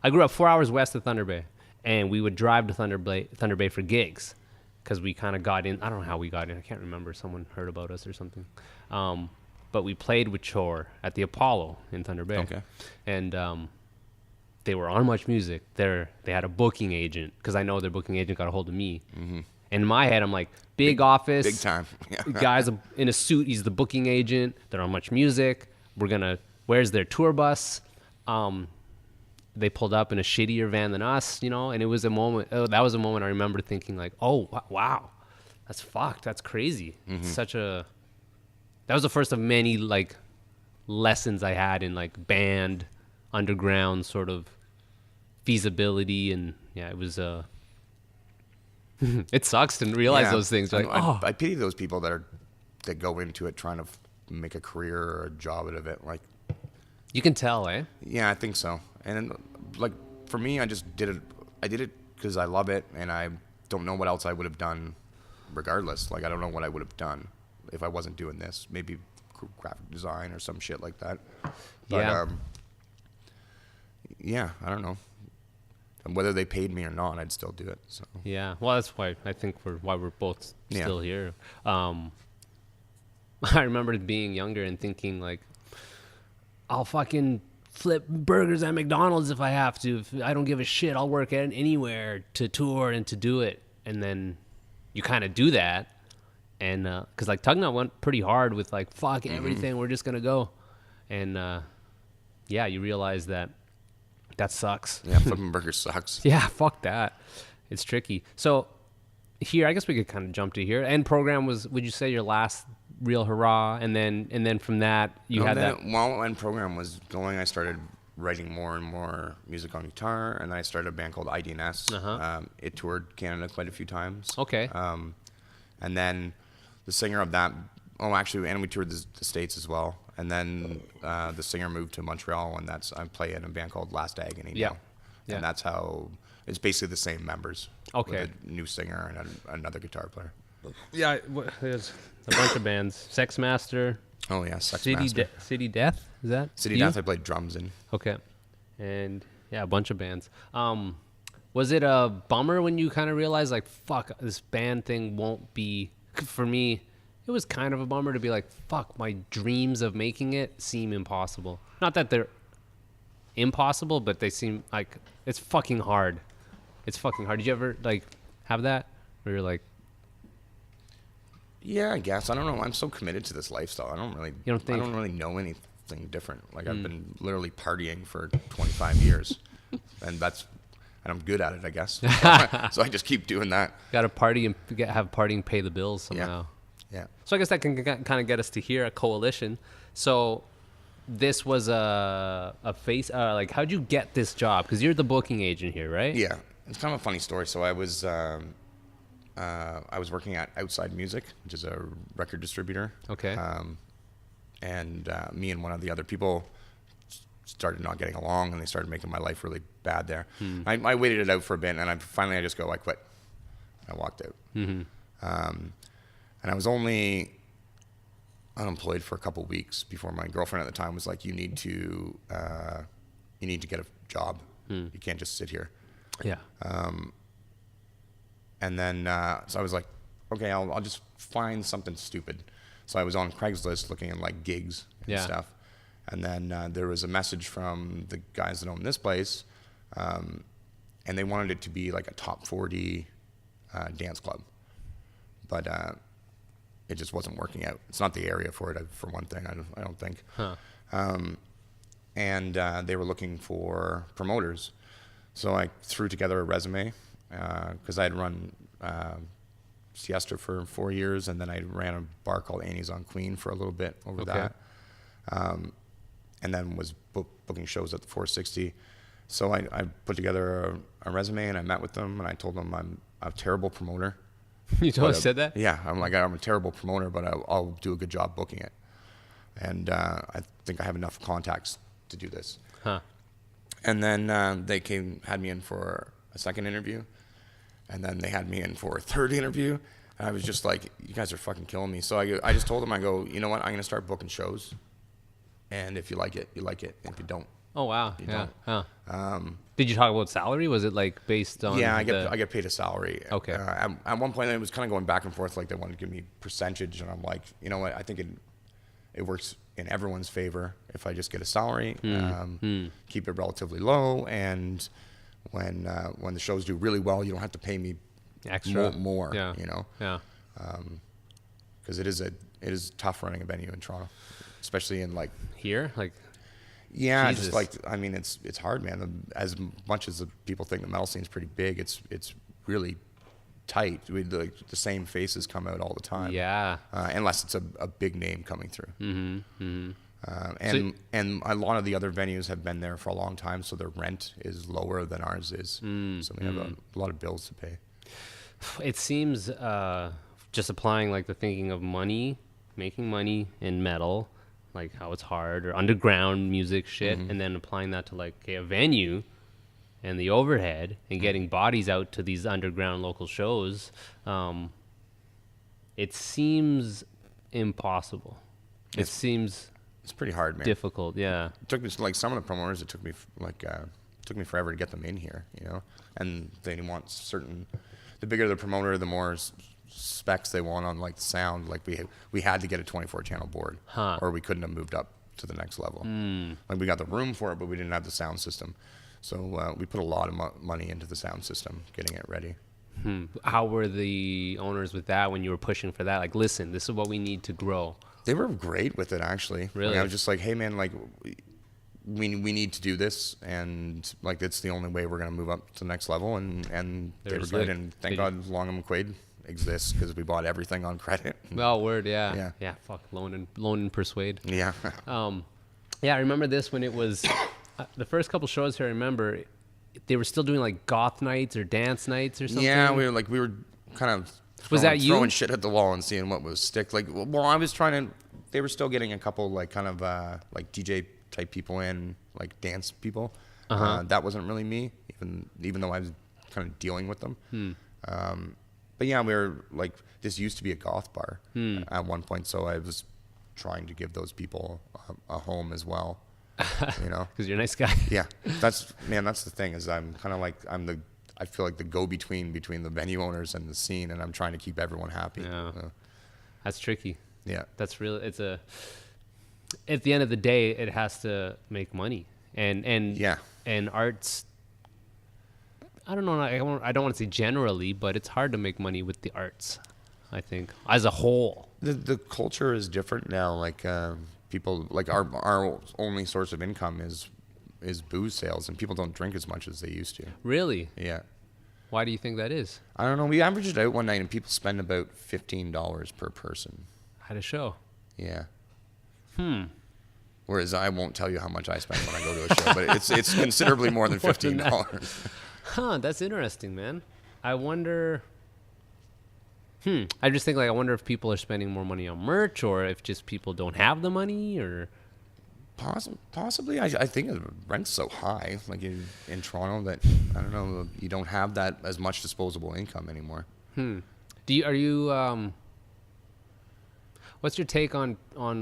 I grew up 4 hours west of Thunder Bay, and we would drive to Thunder Bay for gigs, because we kind of got in. I don't know how we got in. I can't remember. Someone heard about us or something. But we played with Chore at the Apollo in Thunder Bay. Okay. And they were on Much Music. They had a booking agent, because I know their booking agent got a hold of me. Mm-hmm. In my head, I'm like, big office, big time. Guy's in a suit. He's the booking agent. They're on Much Music. Where's their tour bus? They pulled up in a shittier van than us, you know, and it was a moment. Oh, that was a moment I remember thinking like, oh, wow, that's fucked. That's crazy. Mm-hmm. That was the first of many like lessons I had in like band, underground sort of feasibility. And yeah, it was, it sucks to realize those things. Like, I pity those people that go into it trying to make a career or a job out of it. Like, you can tell, eh? Yeah, I think so. And like for me, I just did it. I did it because I love it, and I don't know what else I would have done, regardless. Like I don't know what I would have done if I wasn't doing this. Maybe graphic design or some shit like that. But, yeah, I don't know. And whether they paid me or not, I'd still do it. So yeah, well, that's why I think why we're both still here. I remember being younger and thinking like, I'll fucking flip burgers at McDonald's if I have to. If I don't give a shit, I'll work anywhere to tour and to do it. And then you kind of do that, and because like Tugnut went pretty hard with like fuck everything, we're just gonna go, and you realize that sucks. Yeah, flipping burgers sucks. Yeah, fuck that. It's tricky. So here, I guess we could kind of jump to here. End Program was, would you say, your last real hurrah, and then from that while End Program was going, I started writing more and more music on guitar, and then I started a band called IDNS. It toured Canada quite a few times. Okay. And then the singer of that, and we toured the States as well. And then the singer moved to Montreal, and I play in a band called Last Agony now. Yeah. And that's how it's basically the same members. Okay. With a new singer and another guitar player. Yeah, there's a bunch of bands. Sex Master. Oh yeah, Sex Master. City Death, is that? City Death I played drums in. Okay. And Yeah, a bunch of bands. Was it a bummer when you kind of realized, like, fuck, this band thing won't be... For me, it was kind of a bummer to be like, fuck, my dreams of making it seem impossible. Not that they're impossible, but they seem like it's fucking hard. It's fucking hard. Did you ever, like, have that? Where you're like... Yeah, I guess. I don't know. I'm so committed to this lifestyle. I don't really know anything different. Like, I've been literally partying for 25 years. And I'm good at it, I guess. So I just keep doing that. Got to party and have partying pay the bills somehow. Yeah. So I guess that can kind of get us to here, a coalition. So this was a face, like, how'd you get this job? Because you're the booking agent here, right? Yeah. It's kind of a funny story. So I was working at Outside Music, which is a record distributor. Okay. And me and one of the other people started not getting along, and they started making my life really bad there. I waited it out for a bit, and finally I just go, I quit. I walked out. And I was only unemployed for a couple weeks before my girlfriend at the time was like, you need to get a job. You can't just sit here. Yeah. And then, so I was like, okay, I'll just find something stupid. So I was on Craigslist looking at like gigs and stuff. And then there was a message from the guys that own this place, and they wanted it to be like a top 40 dance club. But it just wasn't working out. It's not the area for it, for one thing, I don't think. And they were looking for promoters. So I threw together a resume, because I had run Siesta for 4 years, and then I ran a bar called Annie's on Queen for a little bit over that. And then was booking shows at the 460. So I put together a resume, and I met with them, and I told them I'm a terrible promoter. You totally said that? Yeah, I'm a terrible promoter, but I'll do a good job booking it. And I think I have enough contacts to do this. And then they had me in for a second interview, and then they had me in for a third interview. And I was just like, you guys are fucking killing me. So I just told them, I go, you know what, I'm going to start booking shows. And if you like it, you like it. If you don't, oh wow, you yeah. don't. Did you talk about salary? Was it like based on? Yeah, I get paid a salary. Okay. At one point, it was kind of going back and forth. Like they wanted to give me percentage, and I'm like, you know what? I think it works in everyone's favor if I just get a salary, keep it relatively low, and when the shows do really well, you don't have to pay me extra more. Yeah. You know. Yeah. Because it is tough running a venue in Toronto, especially in like here, like. Yeah, Jesus. just like, I mean, it's hard, man. As much as the people think the metal scene's pretty big, it's really tight. The same faces come out all the time. Yeah. Unless it's a big name coming through. And a lot of the other venues have been there for a long time, so their rent is lower than ours is. So we have a lot of bills to pay. It seems just applying like the thinking of money, making money in metal, like how it's hard, or underground music shit, and then applying that to like a venue and the overhead and getting bodies out to these underground local shows. It seems impossible. It seems it's pretty hard, man. difficult. Yeah. It took me, like, some of the promoters, it took me forever to get them in here, you know, and they want the bigger the promoter, the more specs they want on like the sound. Like we had to get a 24 channel board, or we couldn't have moved up to the next level. Like we got the room for it, but we didn't have the sound system. So we put a lot of money into the sound system, getting it ready. How were the owners with that when you were pushing for that? Like, listen, this is what we need to grow. They were great with it, actually. Really? Like, I was just like, hey man, like we need to do this, and like it's the only way we're gonna move up to the next level. And they were good, like, and thank God Long and McQuaid exists, because we bought everything on credit. Oh, word, yeah. Fuck, loan and persuade. Yeah. Yeah, I remember this when it was the first couple shows here. I remember they were still doing like goth nights or dance nights or something. Yeah, we were kind of throwing shit at the wall and seeing what would stick. Like, well, I was trying to. They were still getting a couple like kind of like DJ type people in, like dance people. That wasn't really me, even though I was kind of dealing with them. But yeah, we were like, this used to be a goth bar at one point, so I was trying to give those people a home as well. You know, Because you're a nice guy. yeah, that's the thing is I'm kind of like I feel like the go-between between the venue owners and the scene, and I'm trying to keep everyone happy. Yeah. That's tricky. Yeah. That's really, at the end of the day, it has to make money. And Yeah. And arts, I don't know, I don't want to say generally, but it's hard to make money with the arts, I think, as a whole. The culture is different now. Like people, like our only source of income is booze sales, and people don't drink as much as they used to. Really? Yeah. Why do you think that is? I don't know. We averaged it out one night, and people spend about $15 per person. At a show? Yeah. Whereas I won't tell you how much I spend when I go to a show, but it's considerably more than $15. Huh, that's interesting, man. I wonder... I just think, like, I wonder if people are spending more money on merch, or if just people don't have the money, or... Possibly. I think the rent's so high, like in Toronto, that I don't know. You don't have that as much disposable income anymore. What's your take on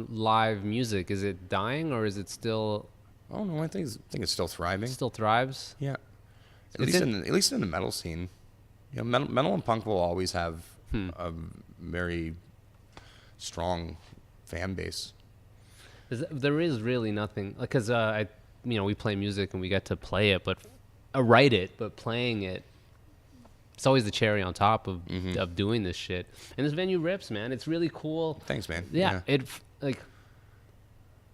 live music? Is it dying, or is it still? Oh no, I think it's still thriving. Still thrives. Yeah. At least in the metal scene, you know, metal and punk will always have a very strong fan base. There is really nothing, because we play music and we get to play it, but write it, but playing it, it's always the cherry on top of doing this shit. And this venue rips, man. It's really cool. Thanks, man. Yeah.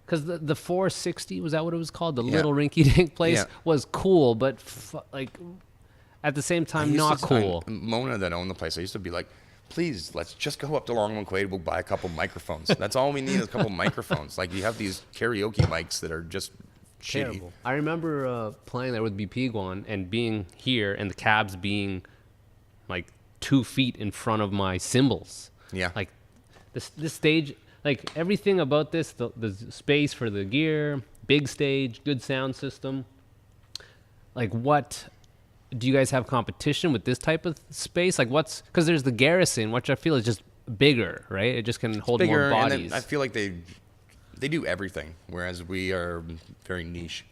Because the 460, was that what it was called? The little rinky-dink place was cool, but at the same time, not cool. Mona that owned the place, I used to be like, please, let's just go up to Longman Quaid. We'll buy a couple microphones. That's all we need is a couple microphones. Like, you have these karaoke mics that are just Terrible. shitty. I remember playing there with BP Guan and being here, and the cabs being like 2 feet in front of my cymbals. Yeah. Like this stage, like everything about this, the space for the gear, big stage, good sound system. Like, what do you guys have competition with this type of space? Like, because there's the Garrison, which I feel is just bigger, right? It just can hold more bodies. And I feel like they do everything, whereas we are very niche.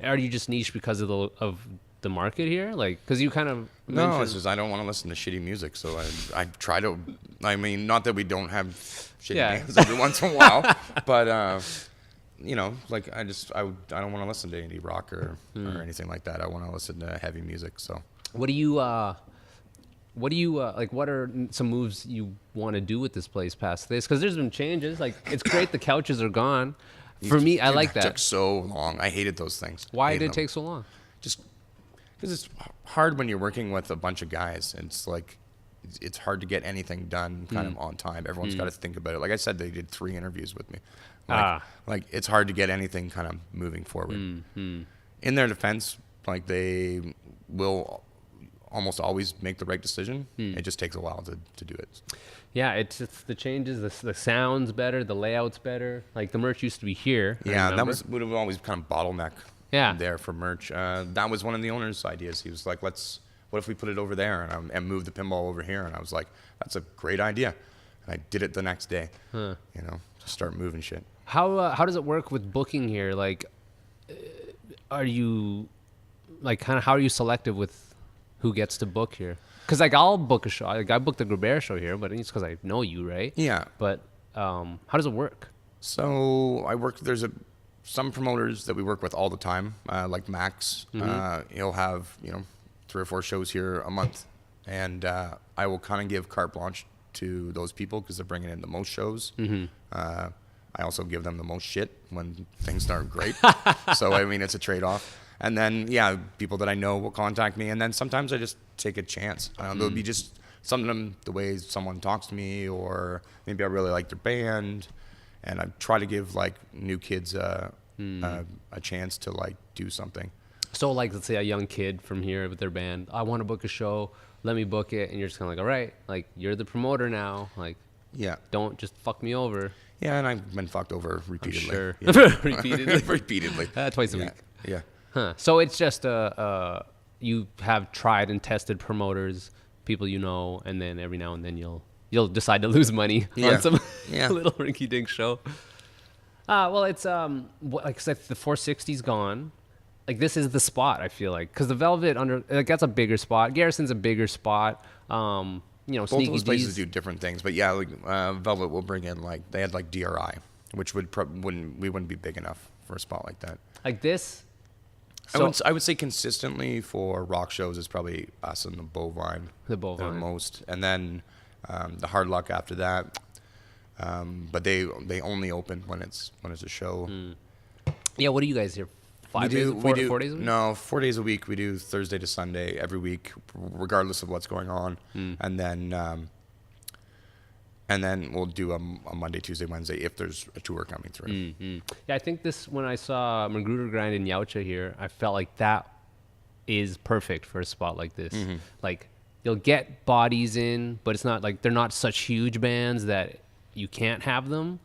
Are you just niche because of the market here? Like, because you kind of No, it's just I don't want to listen to shitty music, so I try to. I mean, not that we don't have shitty bands every once in a while, but like I don't want to listen to indie rock or anything like that. I want to listen to heavy music. So what do you like? What are some moves you want to do with this place past this? Because there's been changes. Like, it's great the couches are gone. For me, I like that. It took so long. I hated those things. Why did it take so long? Just because it's hard when you're working with a bunch of guys. And it's like it's hard to get anything done kind of on time. Everyone's got to think about it. Like I said, they did 3 interviews with me. Like it's hard to get anything kind of moving forward. In their defense, like they will almost always make the right decision. It just takes a while to do it. Yeah, it's the changes, the sound's better, the layout's better. Like, the merch used to be here. Yeah, that would have always kind of bottleneck Yeah. there for merch. That was one of the owner's ideas. He was like, what if we put it over there and move the pinball over here? And I was like, that's a great idea. And I did it the next day, just start moving shit. How does it work with booking here? Like, are you, like, kind of, how are you selective with who gets to book here? Because, like, I'll book a show. Like, I booked the Grubert show here, but it's because I know you, right? Yeah. But how does it work? So there's some promoters that we work with all the time, like Max. He'll have 3 or 4 shows here a month, and I will kind of give carte blanche to those people because they're bringing in the most shows. I also give them the most shit when things aren't great. So I mean, it's a trade-off. And then people that I know will contact me, and then sometimes I just take a chance. There'll be just something, the way someone talks to me, or maybe I really like their band, and I try to give like new kids a chance to like do something. So, like, let's say a young kid from here with their band, I want to book a show, let me book it, and you're just kind of like, all right, like, you're the promoter now, like, don't just fuck me over. Yeah, and I've been fucked over repeatedly. I'm sure. Yeah. Repeatedly. Repeatedly. Twice a week. Yeah. Huh. So it's just you have tried and tested promoters, people you know, and then every now and then you'll decide to lose money on some little rinky-dink show. Well, it's like I said, the 460's gone. Like this is the spot. I feel like because the Velvet that's a bigger spot. Garrison's a bigger spot. Both Sneaky those places D's. do different things, but yeah, like Velvet will bring in like they had like DRI, which we wouldn't be big enough for a spot like that. Like this. I would say consistently for rock shows is probably us and the Bovine. The Bovine. The most, and then the Hard Luck after that. But they only open when it's a show. Yeah, what do you guys here? 4 days a week? No, 4 days a week. We do Thursday to Sunday every week, regardless of what's going on, and then we'll do a Monday, Tuesday, Wednesday if there's a tour coming through. Yeah, I think when I saw Magruder Grind in Yautja here, I felt like that is perfect for a spot like this. Like you'll get bodies in, but it's not like they're not such huge bands that you can't have them.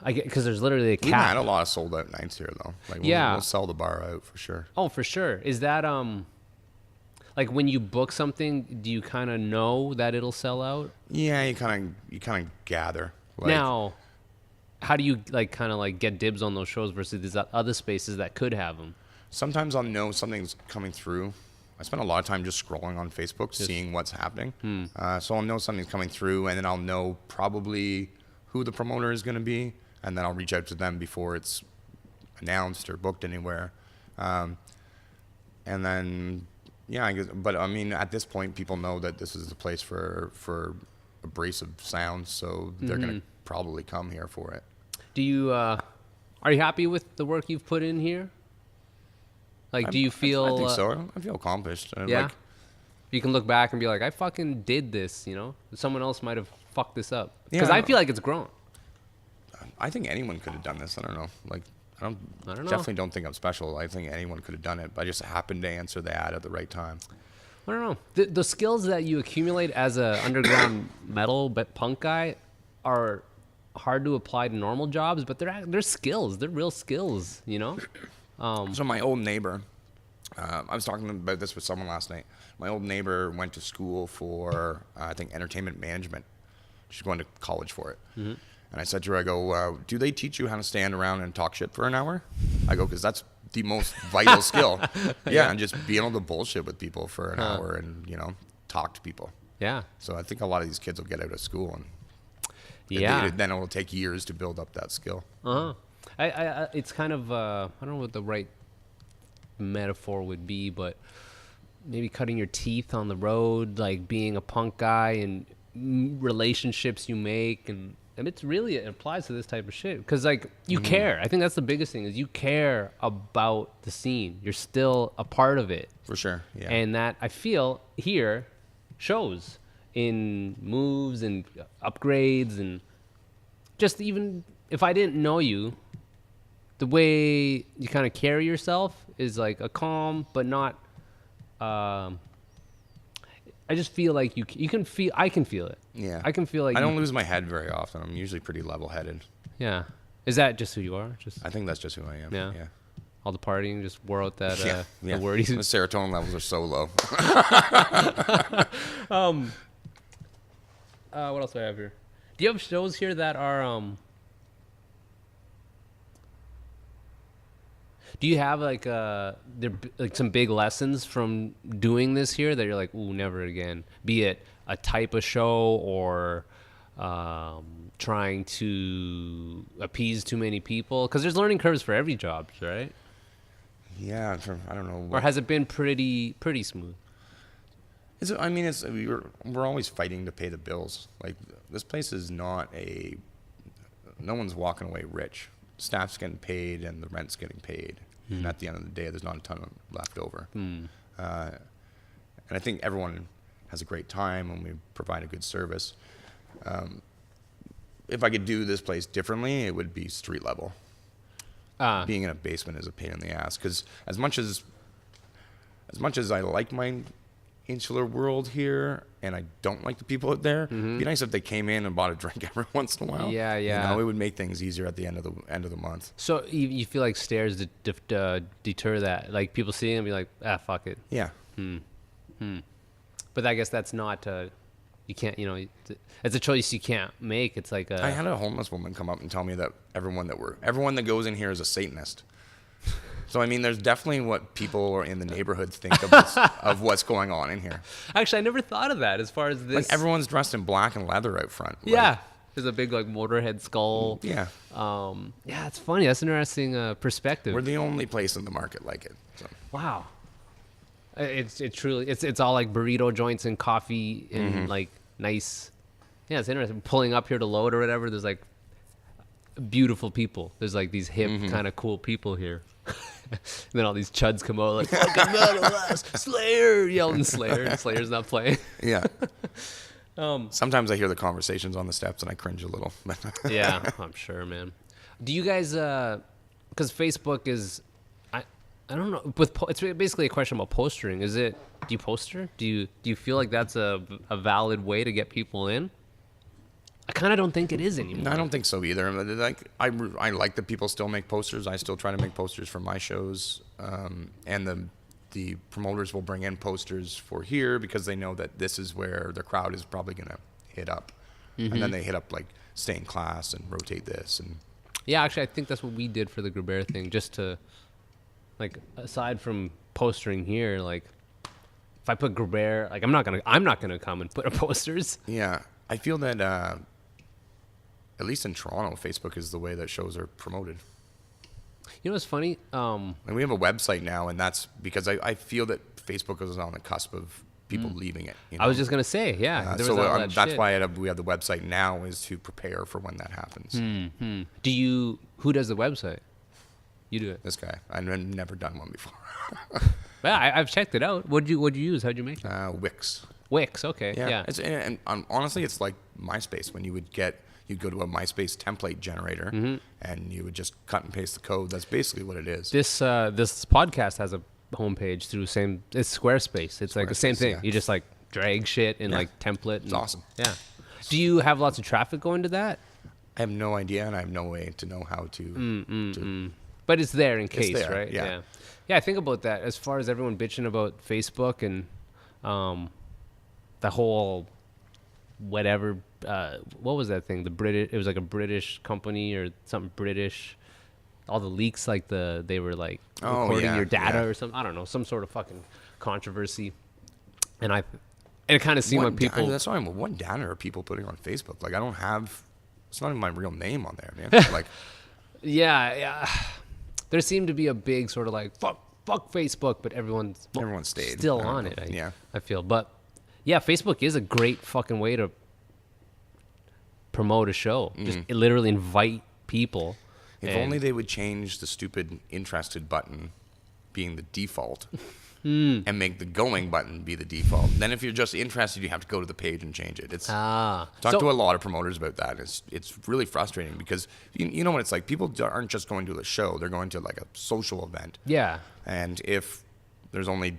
I get because there's literally a cap. We've had a lot of sold out nights here though. Like we'll sell the bar out for sure. Oh, for sure. Is that like when you book something, do you kind of know that it'll sell out? Yeah, you kind of gather. Like, now, how do you kind of get dibs on those shows versus these other spaces that could have them? Sometimes I'll know something's coming through. I spend a lot of time just scrolling on Facebook, seeing what's happening. So I'll know something's coming through, and then I'll know probably who the promoter is going to be, and then I'll reach out to them before it's announced or booked anywhere. And then, yeah, I guess, but I mean, at this point, people know that this is the place for abrasive sounds, so they're going to probably come here for it. Do you, are you happy with the work you've put in here? Like, do you feel... I think so. I feel accomplished. Yeah? Like, you can look back and be like, I fucking did this, you know? Someone else might have fucked this up. Yeah, Because I feel like it's grown. I think anyone could have done this. I don't know. Like, I don't know. Definitely don't think I'm special. I think anyone could have done it. But I just happened to answer the ad at the right time. I don't know. The skills that you accumulate as a underground metal punk guy are hard to apply to normal jobs, but they're skills. They're real skills, you know? So my old neighbor, I was talking about this with someone last night. My old neighbor went to school for, I think, entertainment management. She's going to college for it. And I said to her, I go, do they teach you how to stand around and talk shit for an hour? I go, because that's the most vital skill. Yeah, and just being able to bullshit with people for an hour and, talk to people. Yeah. So I think a lot of these kids will get out of school and then it will take years to build up that skill. I it's kind of I don't know what the right metaphor would be, but maybe cutting your teeth on the road, like being a punk guy and relationships you make, and it applies to this type of shit because you care. I think that's the biggest thing is you care about the scene. You're still a part of it For sure, yeah. and that I feel here shows in moves and upgrades and just even if I didn't know you. The way you kind of carry yourself is like a calm, but not. I just feel like I can feel it. Yeah. I can feel like I don't lose my head very often. I'm usually pretty level-headed. Yeah. Is that just who you are? I think that's just who I am. Yeah. Yeah. All the partying just wore out that Yeah. the wordies. The serotonin levels are so low. What else do I have here? Do you have shows here that are Do you have some big lessons from doing this here that you're like, ooh, never again? Be it a type of show or trying to appease too many people? Because there's learning curves for every job, right? Yeah, I don't know. Or has it been pretty smooth? We're always fighting to pay the bills. Like this place is not no one's walking away rich. Staff's getting paid and the rent's getting paid. And at the end of the day, there's not a ton left over. And I think everyone has a great time when we provide a good service. If I could do this place differently, it would be street level. Being in a basement is a pain in the ass because as much as I like my insular world here and I don't like the people out there, it'd be nice if they came in and bought a drink every once in a while. Yeah, yeah. It would make things easier at the end of the month. So you feel like stairs deter that? Like people see it and be like, fuck it. Yeah. But I guess that's not You can't, it's a choice you can't make. It's like I had a homeless woman come up and tell me that everyone that goes in here is a Satanist. So I mean, there's definitely what people in the neighborhood think of of what's going on in here. Actually, I never thought of that as far as this. Like everyone's dressed in black and leather out front. Yeah. There's a big like Motorhead skull. Yeah. Yeah, it's funny. That's an interesting perspective. We're the only place in the market like it. So. Wow. It's truly it's all like burrito joints and coffee and like nice. Yeah, it's interesting. Pulling up here to load or whatever. There's like beautiful people. There's like these hip kind of cool people here. And then all these chuds come out like fucking metal ass Slayer, yelling Slayer. And Slayer's not playing. Yeah. Sometimes I hear the conversations on the steps and I cringe a little. Yeah, I'm sure, man. Do you guys? Because Facebook is, I don't know. It's basically a question about postering. Is it? Do you poster? Do you feel like that's a valid way to get people in? I kind of don't think it is anymore. No, I don't think so either. Like I like that people still make posters. I still try to make posters for my shows, and the promoters will bring in posters for here because they know that this is where the crowd is probably gonna hit up, and then they hit up like Stay in Class and Rotate This and. Yeah, actually, I think that's what we did for the Grubert thing, just to, like, aside from postering here, like, if I put Grubert, like, I'm not gonna come and put up posters. Yeah, I feel that. At least in Toronto, Facebook is the way that shows are promoted. You know what's funny? And we have a website now, and that's because I feel that Facebook is on the cusp of people leaving it. You know? I was just going to say, yeah. So that's why we have the website now, is to prepare for when that happens. Who does the website? You do it. This guy. I've never done one before. Yeah, I've checked it out. What'd you use? How'd you make it? Wix. Wix, okay. Yeah. And honestly, it's like MySpace when you'd go to a MySpace template generator and you would just cut and paste the code. That's basically what it is. This podcast has a homepage through it's Squarespace. It's like the same thing. Yeah. You just like drag shit in like template. It's awesome. Yeah. Do you have lots of traffic going to that? I have no idea, and I have no way to know how to. But it's there in case, there, right? yeah. Yeah, I think about that as far as everyone bitching about Facebook and the whole whatever. What was that thing? It was like a British company or something British. All the leaks, like they were like recording your data or something. I don't know, some sort of fucking controversy. And it kind of seemed like people. That's why what data are people putting on Facebook? Like I don't have. It's not even my real name on there, man. Like. Yeah. There seemed to be a big sort of like fuck Facebook, but everyone stayed still on it. I feel, but yeah, Facebook is a great fucking way to promote a show. Just literally invite people. If only they would change the stupid interested button being the default and make the going button be the default. Then if you're just interested, you have to go to the page and change it. Talk to a lot of promoters about that. It's really frustrating because you know what it's like. People aren't just going to a show. They're going to like a social event. Yeah. And if there's only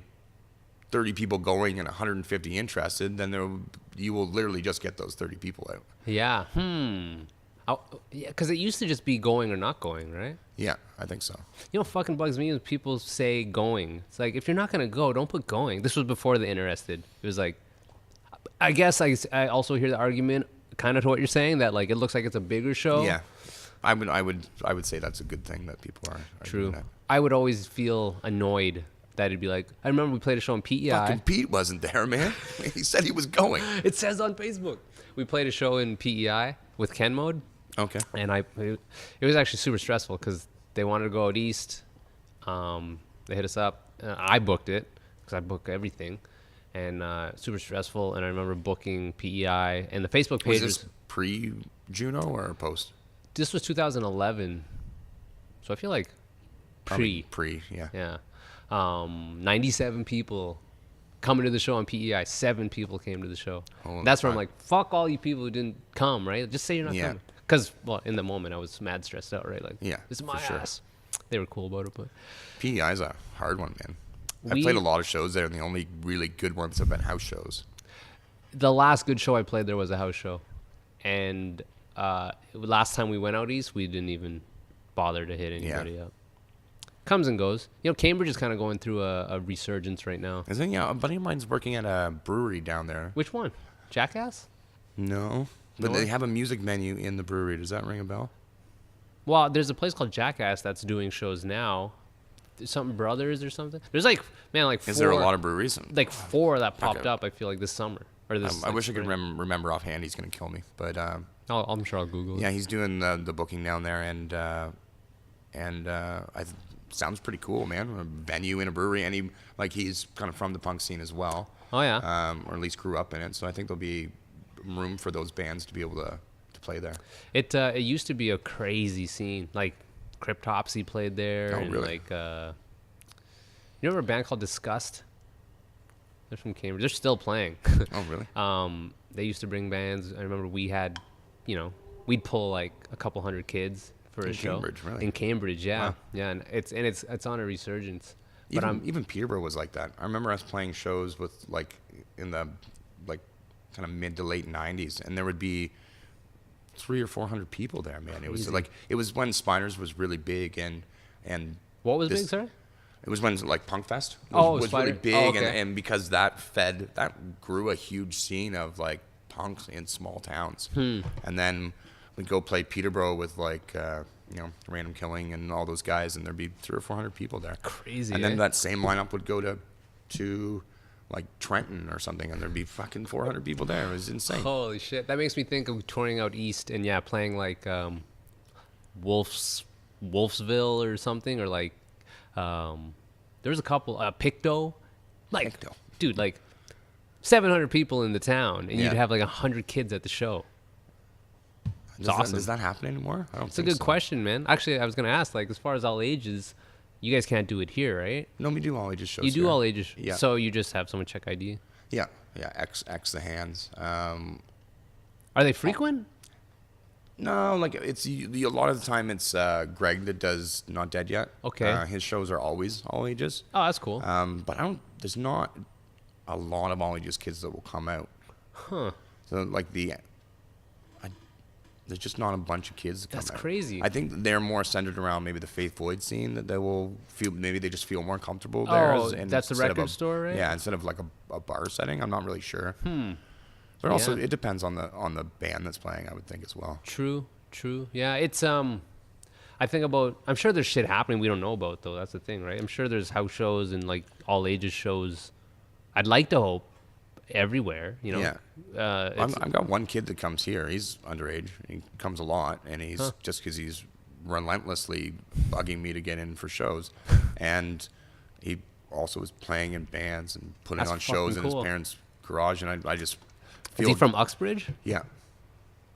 30 people going and 150 interested, then you will literally just get those 30 people out. Yeah. Yeah, because it used to just be going or not going, right? Yeah, I think so. You know what fucking bugs me is people say going. It's like, if you're not going to go, don't put going. This was before the interested. It was like, I guess I also hear the argument kind of to what you're saying, that like it looks like it's a bigger show. Yeah. I would say that's a good thing that people are True. doing that. I would always feel annoyed that it'd be like, I remember we played a show on PEI. Fucking Pete wasn't there, man. He said he was going. It says on Facebook. We played a show in PEI with Ken Mode. Okay. And it was actually super stressful because they wanted to go out east. They hit us up. I booked it because I book everything. And super stressful. And I remember booking PEI. And the Facebook page was this pre-Juno or post? This was 2011. So I feel like pre, yeah. Yeah. 97 people coming to the show on PEI. 7 people came to the show. That's where I'm like, fuck all you people who didn't come, right? Just say you're not coming. Because, well, in the moment, I was mad stressed out, right? Like, this is my ass. They were cool about it, but... PEI is a hard one, man. I played a lot of shows there, and the only really good ones have been house shows. The last good show I played there was a house show. And last time we went out east, we didn't even bother to hit anybody up. Comes and goes. You know, Cambridge is kind of going through a resurgence right now. Isn't it? Yeah, a buddy of mine's working at a brewery down there. Which one? Jackass? No, but No? they have a music menu in the brewery. Does that ring a bell? Well, there's a place called Jackass that's doing shows now. There's something Brothers or something. There's like, man, like 4, Is there a lot of breweries? like 4 that popped Okay. up, I feel like, this summer. Or this, I like, wish I could spring. remember offhand. He's gonna kill me, but I'm sure I'll Google it. yeah, he's doing the booking down there, and sounds pretty cool, man. A venue in a brewery, and he's kind of from the punk scene as well. Oh, yeah. Or at least grew up in it. So I think there'll be room for those bands to be able to play there. It used to be a crazy scene. Like, Cryptopsy played there. Oh, and really? Like, you remember a band called Disgust? They're from Cambridge. They're still playing. Oh, really? They used to bring bands. I remember we had, we'd pull like a couple hundred kids for a In show. Cambridge, really? In Cambridge, yeah. Wow. Yeah, and it's on a resurgence. But Even Peterborough was like that. I remember us playing shows with in the kind of mid to late '90s, and there would be 300 or 400 people there, man. It was Crazy. it was when Spiders was really big, and what was this- big, sorry? It was when Punk Fest Oh, was Spider- really big, oh, okay. and because that grew a huge scene of punks in small towns, Hmm. and then we'd go play Peterborough with Random Killing and all those guys, and there'd be 300 or 400 people there. Crazy, And then eh? that same lineup would go to Trenton or something, and there'd be fucking 400 people there. It was insane. Holy shit. That makes me think of touring out east and, yeah, playing like Wolfsville or something, or there was a couple, Pictou. Pictou. Dude, 700 people in the town, and Yeah. you'd have 100 kids at the show. It's Does awesome. Does that happen anymore? I don't It's a think good so. question, man. Actually, I was going to ask, as far as all ages, you guys can't do it here, right? No, we do all ages shows. You do here. all ages. Yeah. So you just have someone check ID. Yeah. X the hands. Are they frequent? No, it's a lot of the time it's Greg that does Not Dead Yet. Okay. His shows are always all ages. Oh, that's cool. But there's not a lot of all ages kids that will come out. Huh. So there's just not a bunch of kids that come That's out. crazy. I think they're more centered around maybe the Faith Void scene, that they will feel, maybe they just feel more comfortable there. Oh, that's the instead of record store, right? Yeah, instead of a bar setting. I'm not really sure. But also Yeah. it depends on the band that's playing, I would think, as well. True. Yeah, it's I think about. I'm sure there's shit happening we don't know about though. That's the thing, right? I'm sure there's house shows and all ages shows. I'd like to hope everywhere. Yeah. It's, I've got one kid that comes here. He's underage. He comes a lot, and he's just because he's relentlessly bugging me to get in for shows, and he also is playing in bands and putting That's on shows fucking in his cool. parents' garage, and I just is feel. he from Uxbridge? Yeah.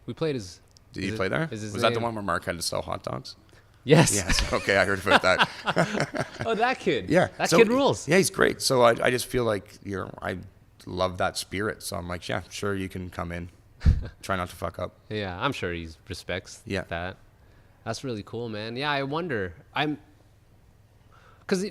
We played his. Did is he it- play there? is his Was that the name- one where Mark had to sell hot dogs? Yes. Yes. Okay, I heard about that. Oh, that kid. Yeah. That So, kid rules. Yeah, he's great. So I just feel I love that spirit. So I'm like, yeah, sure, you can come in. Try not to fuck up. Yeah, I'm sure he respects Yeah. that. That's really cool, man. Yeah, I wonder. Because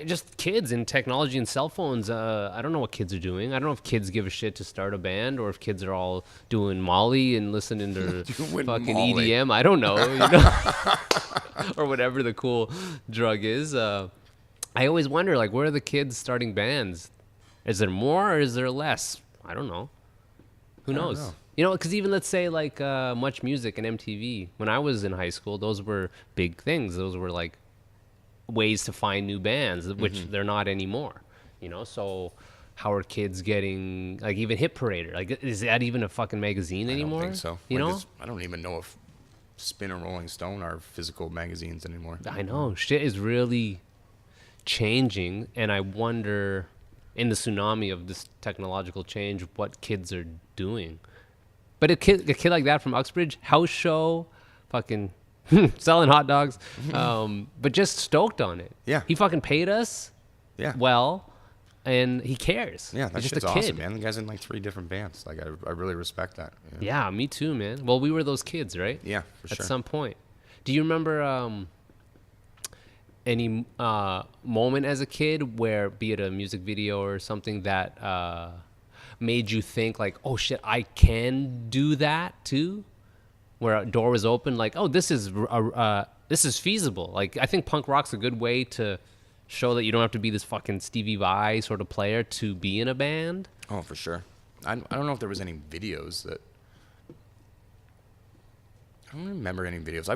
just kids and technology and cell phones, I don't know what kids are doing. I don't know if kids give a shit to start a band or if kids are all doing Molly and listening to Doing fucking Molly. EDM. I don't know, or whatever the cool drug is. I always wonder, where are the kids starting bands? Is there more or is there less? I don't know. Who don't knows? know. Because even let's say Much Music and MTV, when I was in high school, those were big things. Those were ways to find new bands, which they're not anymore. So how are kids getting even Hit Parader? Is that even a fucking magazine anymore? I don't think so. You know? I don't even know if Spin and Rolling Stone are physical magazines anymore. I know shit is really changing, and I wonder, in the tsunami of this technological change, what kids are doing. But a kid like that from Uxbridge, house show, fucking selling hot dogs, but just stoked on it. Yeah. He fucking paid us Yeah. well, and he cares. Yeah, that He's shit's just a kid. awesome, man. The guy's in 3 different bands. I really respect that. Yeah, me too, man. Well, we were those kids, right? Yeah, for At sure. some point. Do you remember any moment as a kid where, be it a music video or something, that made you think oh shit, I can do that too? Where a door was open, oh, this is feasible. I think punk rock's a good way to show that you don't have to be this fucking Stevie Vai sort of player to be in a band. Oh, for sure. I don't know if there was any videos that. I don't remember any videos.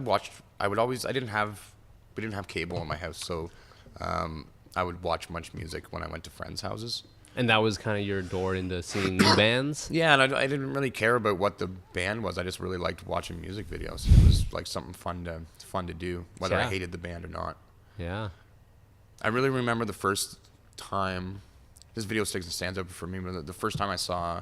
We didn't have cable in my house, so I would watch much music when I went to friends' houses. And that was kind of your door into seeing new bands? Yeah, and I didn't really care about what the band was. I just really liked watching music videos. It was like something fun to do, whether I hated the band or not. Yeah. I really remember the first time. This video stands out for me. But the first time I saw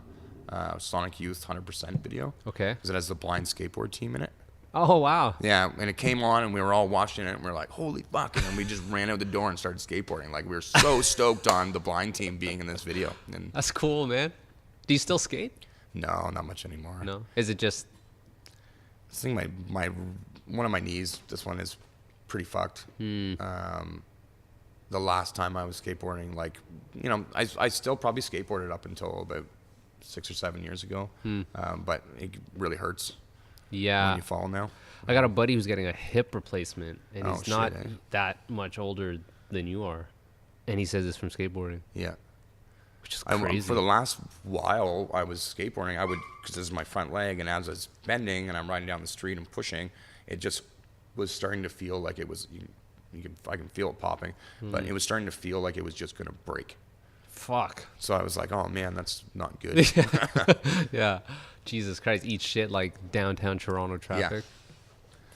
Sonic Youth 100% video. Okay. Because it has the blind skateboard team in it. Oh, wow. Yeah, and it came on, and we were all watching it, and we were like, holy fuck. And then we just ran out the door and started skateboarding. Like, we were so stoked on the blind team being in this video. And That's cool, man. Do you still skate? no, not much anymore. No. Is it just... I think my one of my knees, this one is pretty fucked. The last time I was skateboarding, like, you know, I still probably skateboarded up until about 6 or 7 years ago. But it really hurts. Yeah. When you fall now. I got a buddy who's getting a hip replacement, and he's shit, not eh? that much older than you are. And he says it's from skateboarding, Yeah. which is crazy. For the last while I was skateboarding, because this is my front leg, and as I was bending and I'm riding down the street and pushing, it just was starting to feel like it was, I can feel it popping, but it was starting to feel like it was just going to break. Fuck. So I was like, oh man, that's not good. Yeah. Jesus Christ, eat shit like downtown Toronto traffic.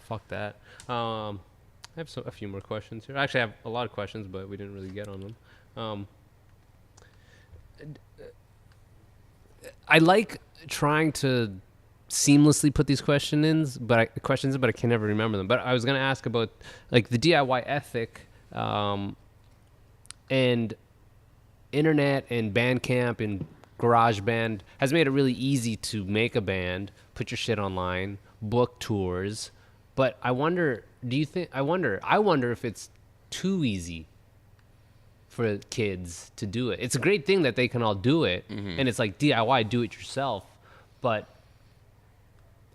Fuck that. I have a few more questions here. Actually, I have a lot of questions, but we didn't really get on them. I like trying to seamlessly put these questions in, but I can never remember them. But I was going to ask about like the DIY ethic, and internet and Bandcamp and GarageBand has made it really easy to make a band, put your shit online, book tours. But I wonder if it's too easy for kids to do it. It's a great thing that they can all do it, and it's like DIY, do it yourself. But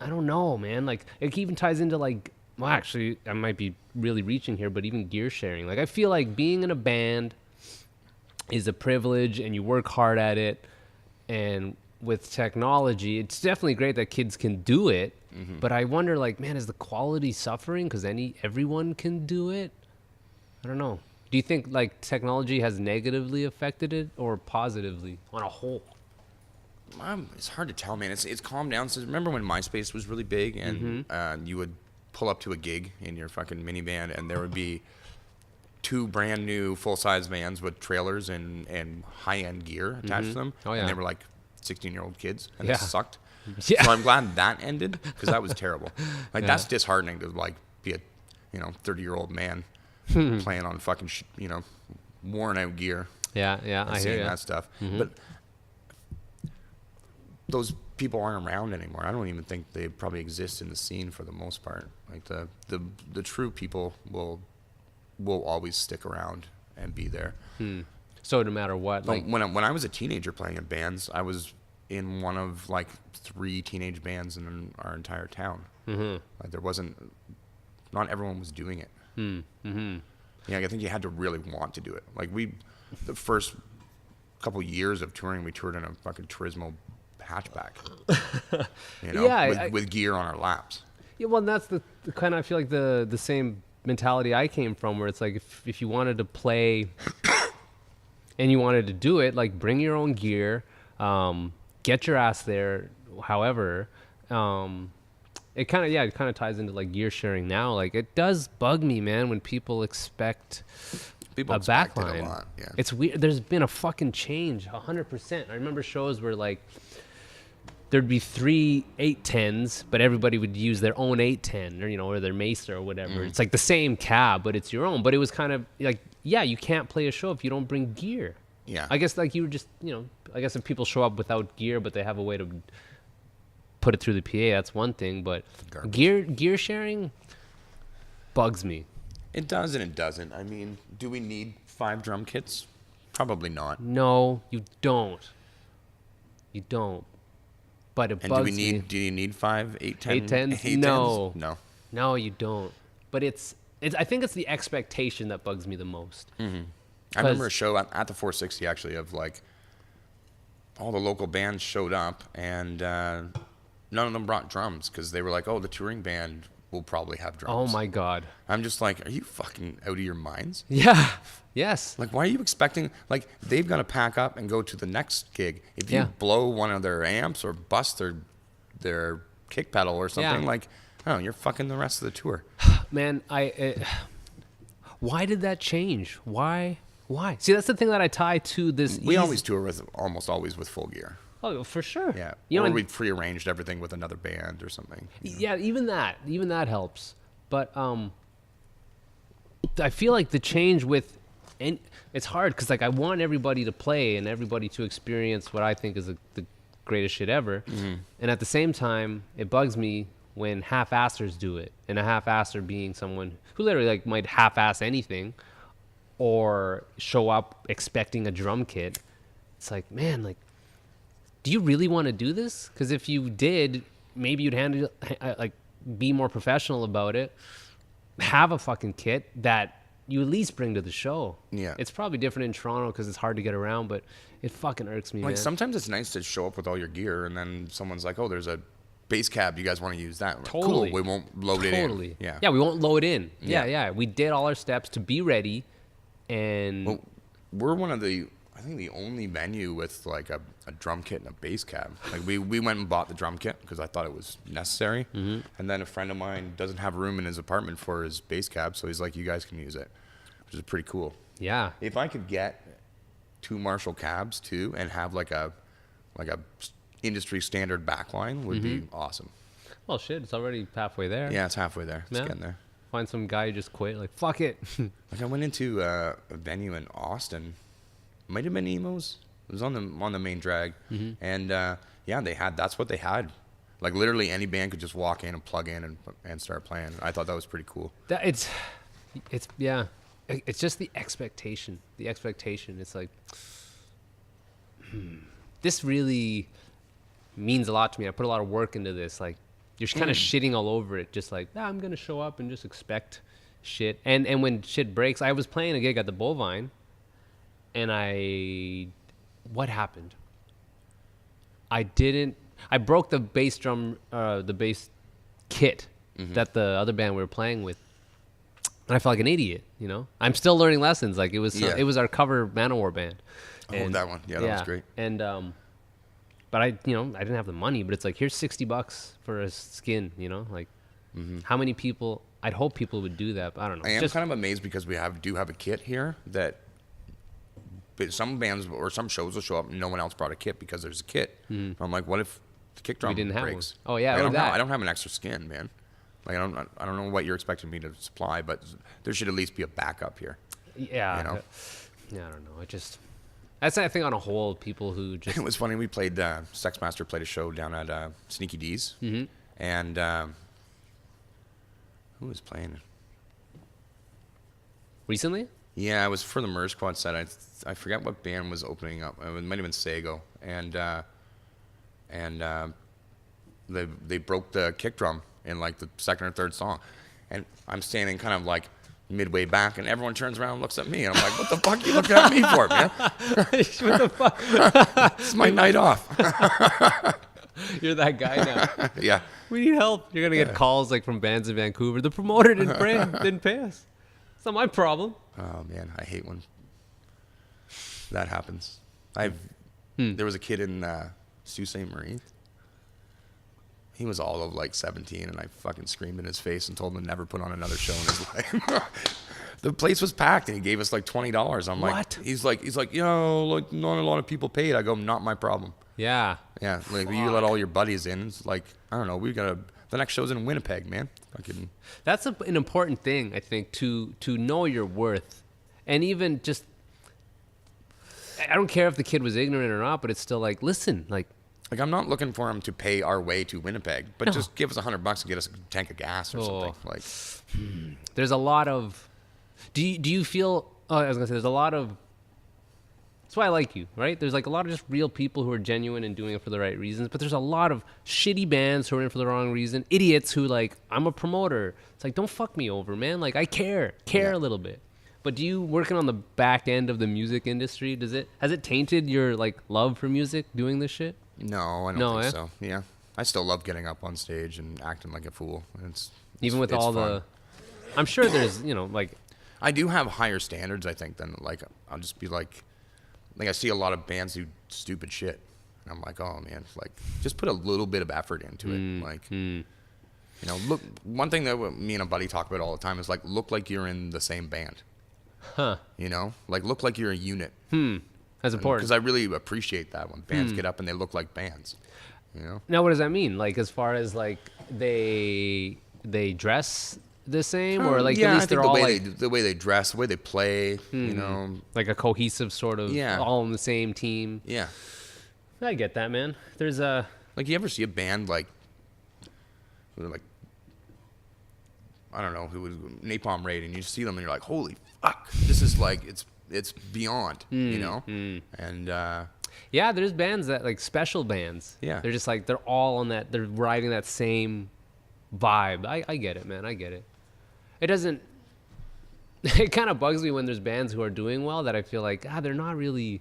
I don't know, man. Like, it even ties into like, well, actually, I might be really reaching here, but even gear sharing. Like, I feel like being in a band is a privilege, and you work hard at it. And with technology, it's definitely great that kids can do it. But I wonder, like, man, is the quality suffering because everyone can do it? I don't know. Do you think like technology has negatively affected it or positively on a whole? It's hard to tell, man. It's calmed down. So remember when MySpace was really big, and you would pull up to a gig in your fucking minivan, and there would be 2 brand new full-size vans with trailers and high-end gear attached to them. Oh, yeah. And they were like 16-year-old kids, and Yeah. it sucked. Yeah. So I'm glad that ended, because that was terrible. Like, that's disheartening to like be a 30-year-old man playing on fucking worn out gear. Yeah, And I hear seeing you. that stuff. But those people aren't around anymore. I don't even think they probably exist in the scene for the most part. Like the true people will always stick around and be there. So no matter what, like, When I was a teenager playing in bands, I was in one of like 3 teenage bands in our entire town. Like, there wasn't, not everyone was doing it. Yeah, I think you had to really want to do it. Like, the first couple years of touring, we toured in a fucking Turismo hatchback. Yeah, with gear on our laps. yeah. Well, that's the kind of, I feel like the same mentality I came from, where it's like if you wanted to play and you wanted to do it, like, bring your own gear, get your ass there. However, it kind of ties into like gear sharing now. Like, it does bug me, man, when people expect People a expect it backline. a lot. Yeah. It's weird. There's been a fucking change, 100%. I remember shows where like there'd be 3 810s, but everybody would use their own 810 or their Mesa or whatever. It's like the same cab, but it's your own. But it was kind of like, yeah, you can't play a show if you don't bring gear. Yeah. I guess like you were just, I guess if people show up without gear, but they have a way to put it through the PA, that's one thing. But Garbage. gear sharing bugs me. It does and it doesn't. I mean, do we need 5 drum kits? Probably not. No, you don't. You don't. But it And bugs do me. you need 5 810? 810s? No. No. No, you don't. But it's. I think it's the expectation that bugs me the most. I remember a show at the 460 actually of like all the local bands showed up, and none of them brought drums because they were like, oh, the touring band will probably have drums. Oh my God. I'm just like, are you fucking out of your minds? Yeah. Yes. Like, why are you expecting, like, they've got to pack up and go to the next gig. If you Yeah. blow one of their amps or bust their kick pedal or something, Yeah. like, oh, you're fucking the rest of the tour. Man, why did that change? Why? See, that's the thing that I tie to this. We always tour with, almost always with full gear. Oh, for sure. Yeah. You know, or and- we prearranged everything with another band or something. Yeah, even that helps. But I feel like the change with, and it's hard because like I want everybody to play and everybody to experience what I think is the greatest shit ever. Mm-hmm. And at the same time, it bugs me when half-assers do it, and a half-asser being someone who literally like might half-ass anything or show up expecting a drum kit. It's like, man, like, do you really want to do this? Because if you did, maybe you'd handle like be more professional about it. Have a fucking kit that you at least bring to the show. Yeah. It's probably different in Toronto because it's hard to get around, but it fucking irks me, Like, man. sometimes it's nice to show up with all your gear, and then someone's like, oh, there's a bass cab. You guys want to use that? Like, Totally. Cool. We won't load it in. Totally. Yeah. Yeah, we won't load in. Yeah. Yeah. We did all our steps to be ready, and Well, we're one of the, I think, the only venue with like a drum kit and a bass cab. Like, we went and bought the drum kit because I thought it was necessary. Mm-hmm. And then a friend of mine doesn't have room in his apartment for his bass cab, so he's like, you guys can use it, which is pretty cool. yeah. If I could get 2 Marshall cabs too and have like a industry standard backline would be awesome. Well, shit, it's already halfway there. Yeah, it's halfway there. It's Yeah. getting there. Find some guy who just quit. Like, fuck it. Like, I went into a venue in Austin. Might have been Emo's. It was on the main drag, and yeah, that's what they had. Like, literally any band could just walk in and plug in and start playing. I thought that was pretty cool. It's yeah. It's just the expectation. The expectation. It's like, this really means a lot to me. I put a lot of work into this. Like, you're kind of shitting all over it. Just like, I'm gonna show up and just expect shit. And when shit breaks, I was playing a gig at the Bovine, and what happened? I broke the bass drum, the bass kit that the other band we were playing with. And I felt like an idiot, you know? I'm still learning lessons. Like, it was our cover Manowar band. Oh, that one. Yeah, that was great. And, but I didn't have the money, but it's like, here's $60 for a skin, you know? Like, how many people, I'd hope people would do that, but I don't know. I am kind of amazed because we do have a kit here that, but some bands or some shows will show up and no one else brought a kit because there's a kit. I'm like, what if the kick drum didn't have breaks? one. Oh, yeah, I don't, that. I don't have an extra skin, man. Like, I don't know what you're expecting me to supply, but there should at least be a backup here. Yeah. You know? Yeah, I don't know. That's, I think, on a whole, people who just... It was funny. We played, Sexmaster played a show down at Sneaky D's. And who was playing? Recently? Yeah, it was for the Merge Squad set. I forget what band was opening up. It might have been Sago. And they broke the kick drum in like the second or third song. And I'm standing kind of like midway back, and everyone turns around and looks at me, and I'm like, what the fuck are you looking at me for, man? What the fuck? It's my night off. You're that guy now. Yeah. We need help. You're going to get calls like from bands in Vancouver. The promoter didn't pay us. It's not my problem. Oh, man, I hate when that happens. There was a kid in Sault Ste. Marie. He was all of like 17, and I fucking screamed in his face and told him to never put on another show in his life. The place was packed, and he gave us like $20. I'm like, What? He's like, like not a lot of people paid. I go, not my problem. Yeah. Yeah, like you let all your buddies in. It's like, I don't know, the next show's in Winnipeg, man. Fucking. That's an important thing, I think, to know your worth. And even just, I don't care if the kid was ignorant or not, but it's still like, listen, like I'm not looking for him to pay our way to Winnipeg, but just give us $100 and get us a tank of gas or something. Like, there's a lot of, do you feel, I was gonna say, there's a lot of, that's why I like you, right? There's like a lot of just real people who are genuine and doing it for the right reasons, but there's a lot of shitty bands who are in for the wrong reason, idiots who like, I'm a promoter. It's like, don't fuck me over, man. Like, I care a little bit. But do you working on the back end of the music industry? Has it tainted your like love for music doing this shit? No, I don't think so. Yeah, I still love getting up on stage and acting like a fool. Even with all fun. the, I'm sure there's like. I do have higher standards, I think, than like I'll just be like I see a lot of bands do stupid shit, and I'm like, oh man, like just put a little bit of effort into it, like. You know, look. One thing that me and a buddy talk about all the time is like, look like you're in the same band. Huh. You know, like look like you're a unit. That's important. Because I really appreciate that when bands get up and they look like bands. You know. Now, what does that mean? Like, as far as like they dress the same, or like at least they're all like the way they dress, the way they play. You know, like a cohesive sort of, all on the same team. Yeah. I get that, man. There's a like you ever see a band like I don't know who was Napalm Raid, and you see them and you're like, holy fuck, this is like it's beyond, you know, and yeah, there's bands that like special bands. Yeah, they're just like they're all on that. They're riding that same vibe. I get it, man. I get it. It doesn't. It kind of bugs me when there's bands who are doing well that I feel like they're not really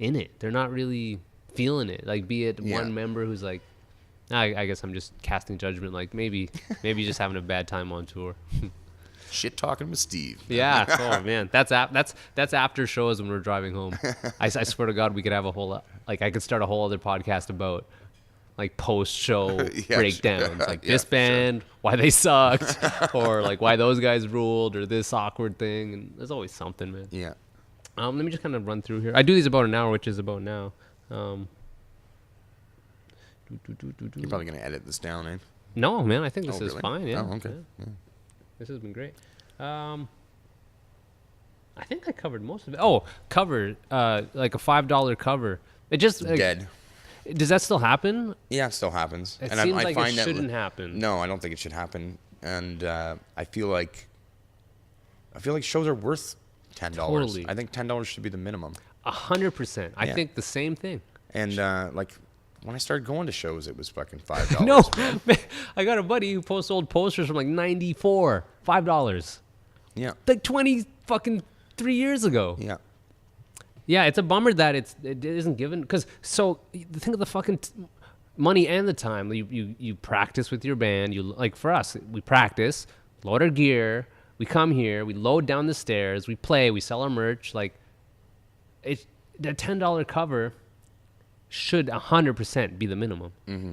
in it. They're not really feeling it. Like, be it one member who's like. I guess I'm just casting judgment. Like maybe just having a bad time on tour. Shit talking with Steve. Yeah. Oh man, that's after shows when we're driving home. I swear to God, we could have a whole I could start a whole other podcast about like post show breakdowns, like this band, why they sucked, or like why those guys ruled, or this awkward thing. And there's always something, man. Yeah. Let me just kind of run through here. I do these about an hour, which is about now. You're probably going to edit this down, eh? No, man. I think this is really? fine. Yeah. Oh, okay. Yeah. This has been great. I think I covered most of it. Oh, cover. Like a $5 cover. It just dead. Does that still happen? Yeah, it still happens. It seems like it shouldn't happen. No, I don't think it should happen. And I feel like shows are worth $10. Totally. I think $10 should be the minimum. 100%. I think the same thing. And like. When I started going to shows, it was fucking $5. No, man, I got a buddy who posts old posters from like '94, $5. Yeah, like 23 years ago. Yeah, yeah, it's a bummer that it isn't given because think of the fucking money and the time. You practice with your band. You like for us, we practice, load our gear, we come here, we load down the stairs, we play, we sell our merch. Like it, the $10 cover should 100% be the minimum. Mm-hmm.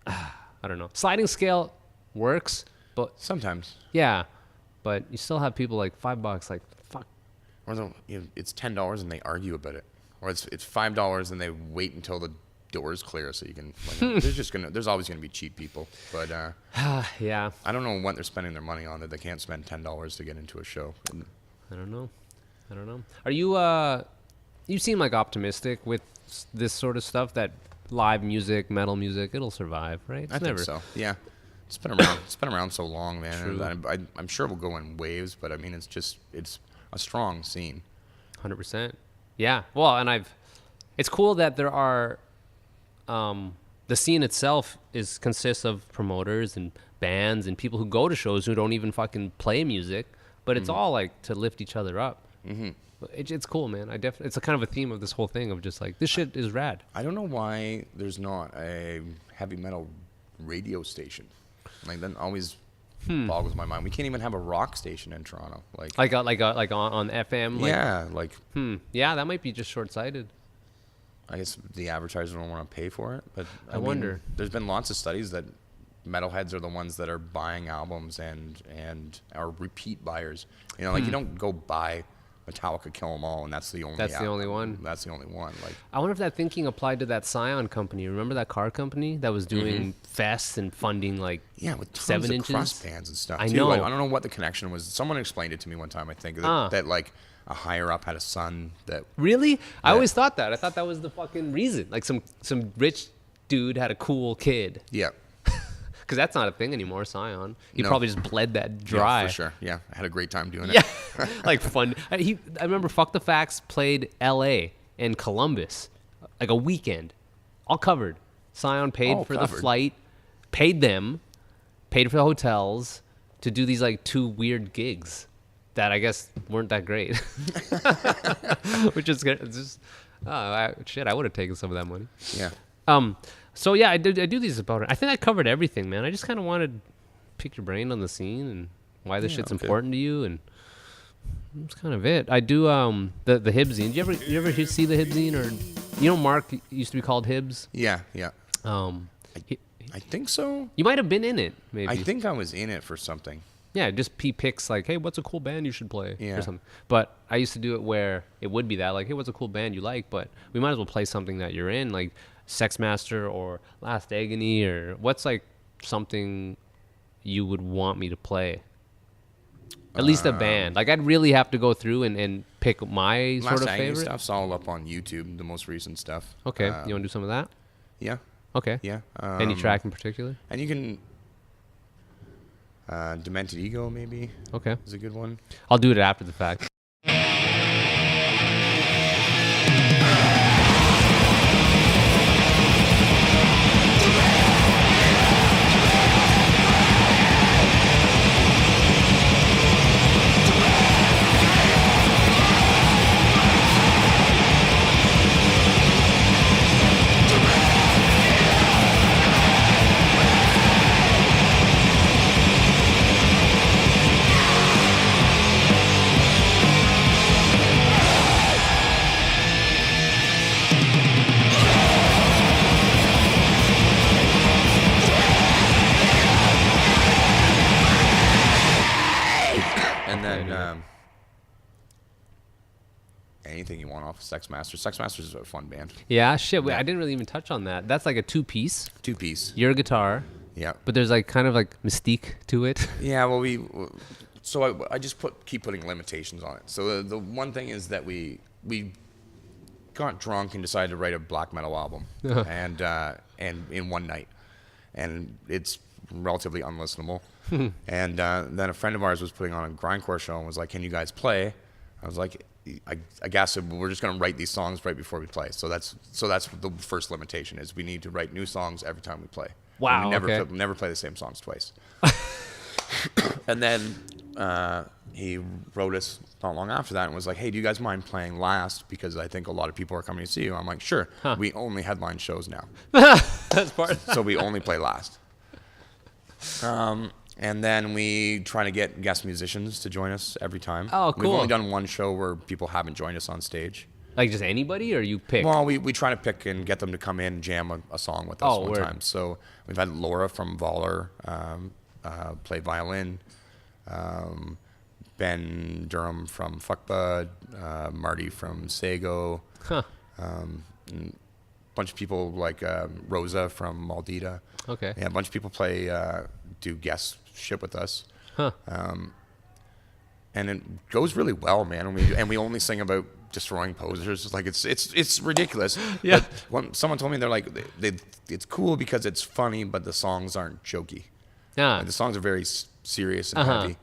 I don't know. Sliding scale works, but sometimes. Yeah, but you still have people like $5. Like fuck. Or it's $10 and they argue about it, or it's $5 and they wait until the doors clear so you can. Like, there's always gonna be cheap people, but yeah. I don't know what they're spending their money on that they can't spend $10 to get into a show. I don't know. Are you you seem like optimistic with this sort of stuff, that live music, metal music, it'll survive, right? I think so. Yeah, it's been around. It's been around so long, man. And I'm sure we'll go in waves, but I mean, it's a strong scene. 100%. Yeah. Well, and it's cool that there are, the scene itself consists of promoters and bands and people who go to shows who don't even fucking play music, but it's all like to lift each other up. Mm-hmm. It's cool, man. It's a kind of a theme of this whole thing of just like, this shit is rad. I don't know why there's not a heavy metal radio station. Like that always boggles my mind. We can't even have a rock station in Toronto. Like on FM. Yeah, that might be just short-sighted. I guess the advertisers don't want to pay for it, but I wonder. There's been lots of studies that metalheads are the ones that are buying albums and are repeat buyers. You know, like you don't go buy Metallica Kill 'Em All, and that's the only one. That's the only one. Like, I wonder if that thinking applied to that Scion company. Remember that car company that was doing fests and funding like with tons 7 of inches crust bands and stuff. I too. know. I don't know what the connection was. Someone explained it to me one time. I think that like a higher up had a son that. Really? I always thought that. I thought that was the fucking reason. Like some rich dude had a cool kid. Yeah. Because that's not a thing anymore, Scion. He probably just bled that dry. Yeah, for sure. Yeah, I had a great time doing it. Yeah, like fun. I remember Fuck the Facts played L.A. and Columbus, like a weekend, all covered. Scion paid for the flight, paid for the hotels to do these like 2 weird gigs. that I guess weren't that great. Which is good. It's just, shit, I would have taken some of that money. Yeah. So yeah, I do these about it. I think I covered everything, man. I just kind of wanted to pick your brain on the scene and why this shit's important to you, and that's kind of it. I do the Hibzine. Did you ever see the Hibzine, or Mark used to be called Hibs? Yeah. I think so. You might have been in it, maybe. I think I was in it for something. Yeah, just he picks like, hey, what's a cool band you should play, Yeah. or something. But I used to do it where it would be that, like, hey, what's a cool band you like? But we might as well play something that you're in, like Sex Master or Last Agony, or what's like something you would want me to play. At least a band. Like, I'd really have to go through and pick my Last sort of Agony favorite. stuff's all up on YouTube, the most recent stuff. Okay, you want to do some of that? Yeah. Okay. Yeah. Any track in particular? And you can... Demented Ego, maybe, Okay. is a good one. I'll do it after the fact. And then anything you want off of Sex Master. Sex Master's is a fun band. Yeah, shit. I didn't really even touch on that. That's like a two-piece. Two-piece. Your guitar, Yeah. but there's like kind of like mystique to it. Yeah, well, so I just keep putting limitations on it. So the one thing is that we got drunk and decided to write a black metal album, and in one night, and it's relatively unlistenable. And then a friend of ours was putting on a grindcore show and was like, "Can you guys play?" I was like, I guess we're just gonna write these songs right before we play. So that's the first limitation is we need to write new songs every time we play. Wow, And we okay. never play the same songs twice. And then he wrote us not long after that and was like, "Hey, do you guys mind playing last? Because I think a lot of people are coming to see you." I'm like, "Sure." Huh. We only headline shows now, That's part. so we only play last. And then we try to get guest musicians to join us every time. Oh, We've cool. only done one show where people haven't joined us on stage. Like just anybody, or you pick? Well, we try to pick and get them to come in and jam a song with us one word. time. So we've had Laura from Voller play violin, Ben Durham from Fuckbud, Marty from Sago, Huh. a bunch of people like Rosa from Maldita. Okay. Yeah, a bunch of people do guest shit with us. Huh. And it goes really well, man. And we only sing about destroying posers. Like it's ridiculous. Yeah. But when someone told me they're like it's cool because it's funny, but the songs aren't jokey. Yeah. Like, the songs are very serious and heavy.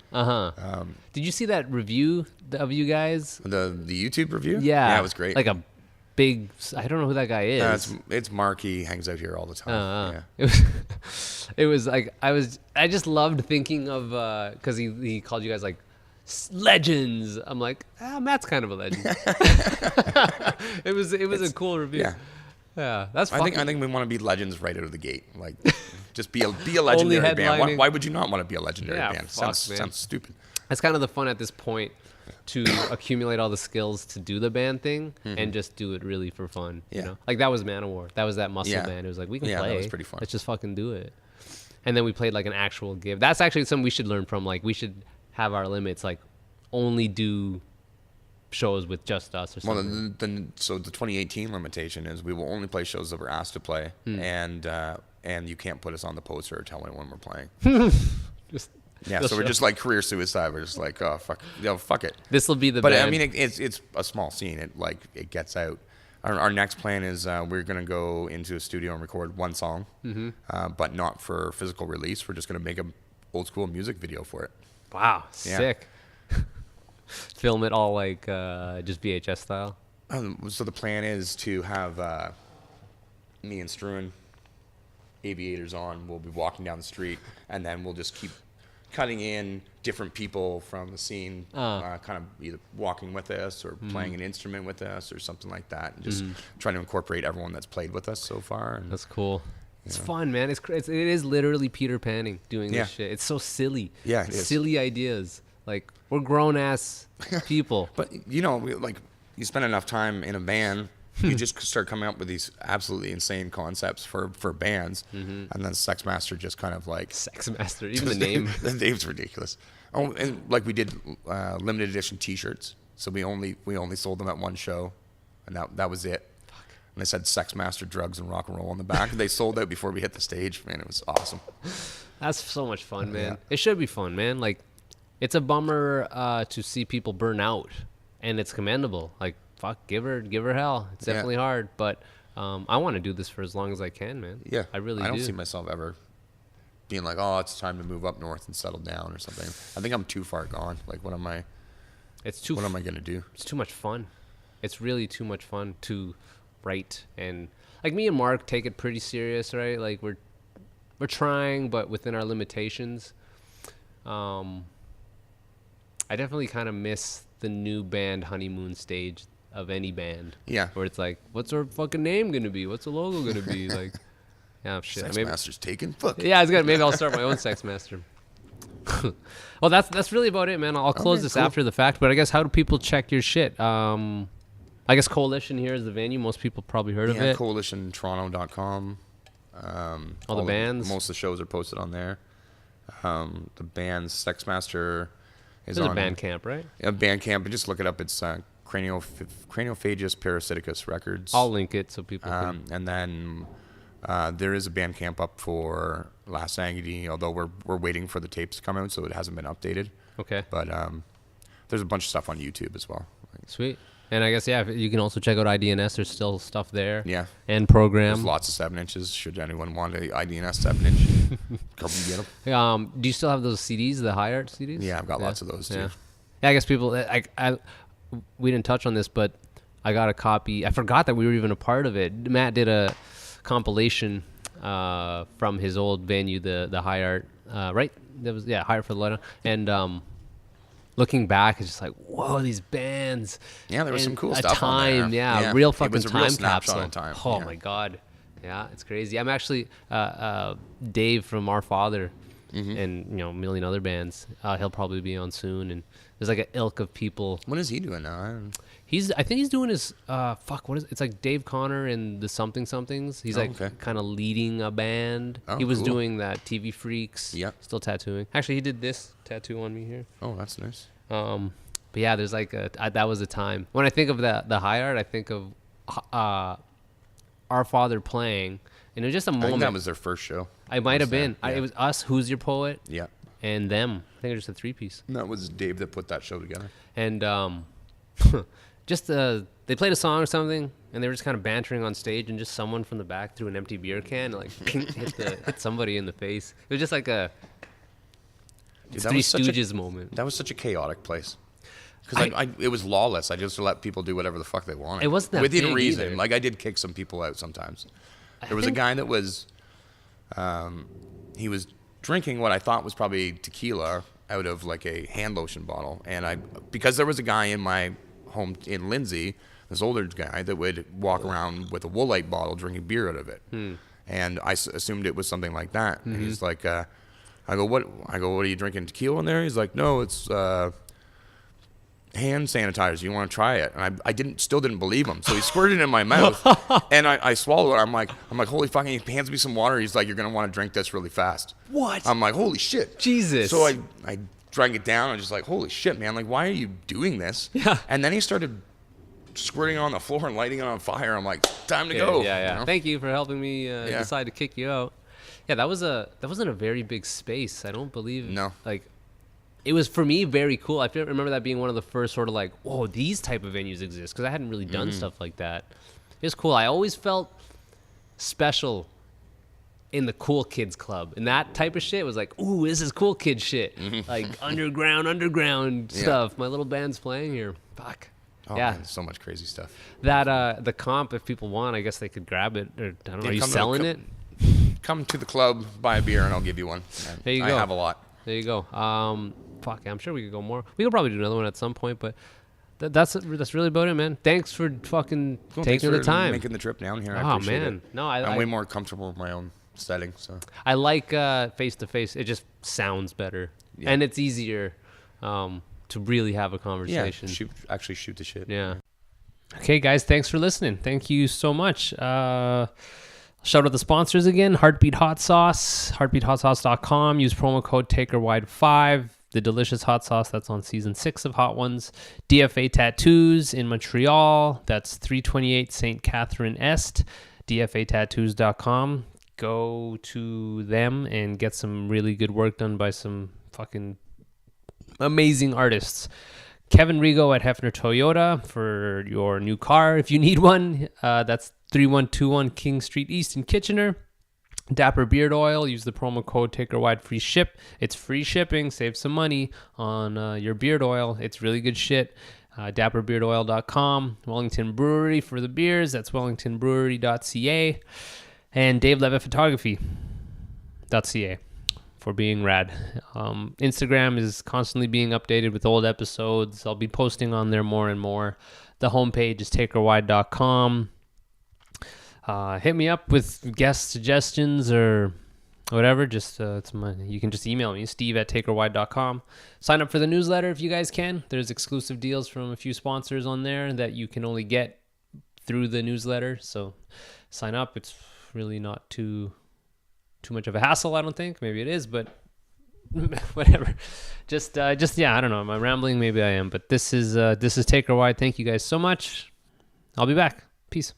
Did you see that review of you guys? The YouTube review. Yeah. Yeah, it was great. Like a big. I don't know who that guy is. It's Mark. He hangs out here all the time. Yeah. It was like I just loved thinking of because he called you guys like legends. I'm like, Matt's kind of a legend. It was a cool review. Yeah, that's. I think we want to be legends right out of the gate. Like, just be a legendary band. Why would you not want to be a legendary band? Sounds stupid. That's kind of the fun at this point, to accumulate all the skills to do the band thing and just do it really for fun. Yeah. You know? Like that was Manowar. That was that muscle band. It was like, we can play. That was pretty fun. Let's just fucking do it. And then we played like an actual gig. That's actually something we should learn from. Like we should have our limits. Like only do shows with just us or something. Well, so the 2018 limitation is we will only play shows that we're asked to play, and you can't put us on the poster or tell anyone we're playing. So we're just like career suicide. We're just like, oh fuck, fuck it. This will be the. But band. I mean, it's a small scene. It gets out. Our next plan is we're gonna go into a studio and record one song, but not for physical release. We're just gonna make an old school music video for it. Wow, sick. Film it all like just VHS style. So the plan is to have me and Struan aviators on. We'll be walking down the street, and then we'll just keep cutting in different people from the scene, kind of either walking with us or playing an instrument with us or something like that, and just trying to incorporate everyone that's played with us so far. And, That's cool. It's fun, man. It is literally Peter Panning doing this shit. It's so silly. Yeah, it is. Silly ideas. Like, we're grown ass people. But you spend enough time in a band, you just start coming up with these absolutely insane concepts for bands, and then Sex Master just kind of like Sex Master, even the name. The name's ridiculous. Oh, and like we did limited edition T-shirts, so we only sold them at one show, and that was it. And they said Sex Master, Drugs, and Rock and Roll on the back. They sold out before we hit the stage, man. It was awesome. That's so much fun, man. Yeah. It should be fun, man. Like, it's a bummer to see people burn out, and it's commendable. Like, fuck, give her hell. It's definitely hard, but I want to do this for as long as I can, man. Yeah, I really do. I don't see myself ever being like, oh, it's time to move up north and settle down or something. I think I'm too far gone. Like, what am I gonna do? It's too much fun. It's really too much fun to write, and like me and Mark take it pretty serious, right? Like we're trying, but within our limitations. I definitely kind of miss the new band honeymoon stage of any band. Yeah. Where it's like, what's our fucking name gonna be? What's the logo gonna be? Like, yeah, shit. Sex Master's taken. Fuck. Yeah, maybe I'll start my own Sex Master. Well, that's really about it, man. I'll close this after the fact, but I guess how do people check your shit? I guess Coalition here is the venue. Most people probably heard of it. CoalitionToronto.com. All the bands. Most of the shows are posted on there. The band's Sex Master is There's on a Bandcamp, right? Yeah, Bandcamp. But just look it up. It's Craniophagus Parasiticus Records. I'll link it so people can. And then there is a Bandcamp up for Last Agony, although we're waiting for the tapes to come out, so it hasn't been updated. Okay. But there's a bunch of stuff on YouTube as well. Sweet. And I guess, you can also check out IDNS. There's still stuff there. Yeah. And Program. There's lots of 7-inches. Should anyone want a IDNS 7-inch, come get them. Do you still have those CDs, the high art CDs? Yeah, I've got lots of those too. Yeah, I guess people, we didn't touch on this, but I got a copy. I forgot that we were even a part of it. Matt did a compilation from his old venue, the high art, right? That was, high art for the light. And looking back, it's just like, whoa, these bands. Yeah, there was some cool a stuff time, on there. Yeah, real fucking it was a time real snapshot capsule. in time. Oh my god, yeah, it's crazy. I'm actually Dave from Our Father, and a million other bands. He'll probably be on soon, and there's like an ilk of people. What is he doing now? I think he's doing his what is it? It's like Dave Connor and the Something Somethings. He's kind of leading a band. Oh, he was cool. doing that TV Freaks. Yep. Still tattooing. Actually, he did this tattoo on me here. Oh, that's nice. But yeah, there's like that was a time. When I think of the high art, I think of Our Father playing, and it was just a moment. I think that was their first show. I might have been. Yeah. It was us, Who's Your Poet, Yeah. and them. I think it was just a 3-piece. And that was Dave that put that show together. And just they played a song or something, and they were just kind of bantering on stage, and just someone from the back threw an empty beer can and like hit somebody in the face. It was just like a Three Stooges moment. That was such a chaotic place. Because it was lawless. I just let people do whatever the fuck they wanted. It wasn't that within big reason. either. Like I did kick some people out sometimes. There was a guy that was, he was drinking what I thought was probably tequila out of like a hand lotion bottle, and because there was a guy in my home in Lindsay, this older guy that would walk around with a Woolite bottle drinking beer out of it, and I assumed it was something like that. And he's like, I go, what are you drinking, tequila in there? He's like, no, it's hand sanitizer. You want to try it? And I still didn't believe him. So he squirted it in my mouth, and I swallowed it. I'm like, holy fucking! He hands me some water. He's like, you're gonna want to drink this really fast. What? I'm like, holy shit, Jesus. So I drank it down. I'm just like, holy shit, man! Like, why are you doing this? Yeah. And then he started squirting it on the floor and lighting it on fire. I'm like, time to go. Yeah. You know? Thank you for helping me decide to kick you out. Yeah, that wasn't a very big space. I don't believe. No. Like, it was for me very cool. I remember that being one of the first sort of like, whoa, these type of venues exist, because I hadn't really done stuff like that. It was cool. I always felt special in the cool kids club, and that type of shit was like, ooh, this is cool kid shit, like underground stuff. My little band's playing here. Fuck. Oh, yeah, man, so much crazy stuff. That the comp, if people want, I guess they could grab it. Or I don't know, are you selling it? Come to the club, buy a beer, and I'll give you one. There you I go. have a lot. There you go. Fuck, I'm sure we could go more. We could probably do another one at some point, but that's really about it, man. Thanks for fucking taking the time, making the trip down here. I Oh appreciate man, it. no, I'm way more comfortable with my own setting. So I like face to face. It just sounds better, and it's easier to really have a conversation. Actually shoot the shit. Yeah. Okay, guys, thanks for listening. Thank you so much. Shout out the sponsors again. Heartbeat Hot Sauce, heartbeathotsauce.com. Use promo code TakerWide5. The delicious hot sauce that's on season 6 of Hot Ones. DFA Tattoos in Montreal. That's 328 St. Catherine Est. DFAtattoos.com. Go to them and get some really good work done by some fucking amazing artists. Kevin Rigo at Hefner Toyota for your new car if you need one. That's 3121 King Street East in Kitchener. Dapper Beard Oil. Use the promo code TakerWide free ship. It's free shipping. Save some money on your beard oil. It's really good shit. DapperBeardOil.com. Wellington Brewery for the beers. That's wellingtonbrewery.ca. And Dave Levitt Photography.ca for being rad. Instagram is constantly being updated with old episodes. I'll be posting on there more and more. The homepage is takerwide.com. Hit me up with guest suggestions or whatever. Just you can just email me, steve@takerwide.com. Sign up for the newsletter if you guys can. There's exclusive deals from a few sponsors on there that you can only get through the newsletter. So sign up. It's really not too much of a hassle, I don't think. Maybe it is, but whatever. Just yeah, I don't know. Am I rambling? Maybe I am. But this is Taker Wide. Thank you guys so much. I'll be back. Peace.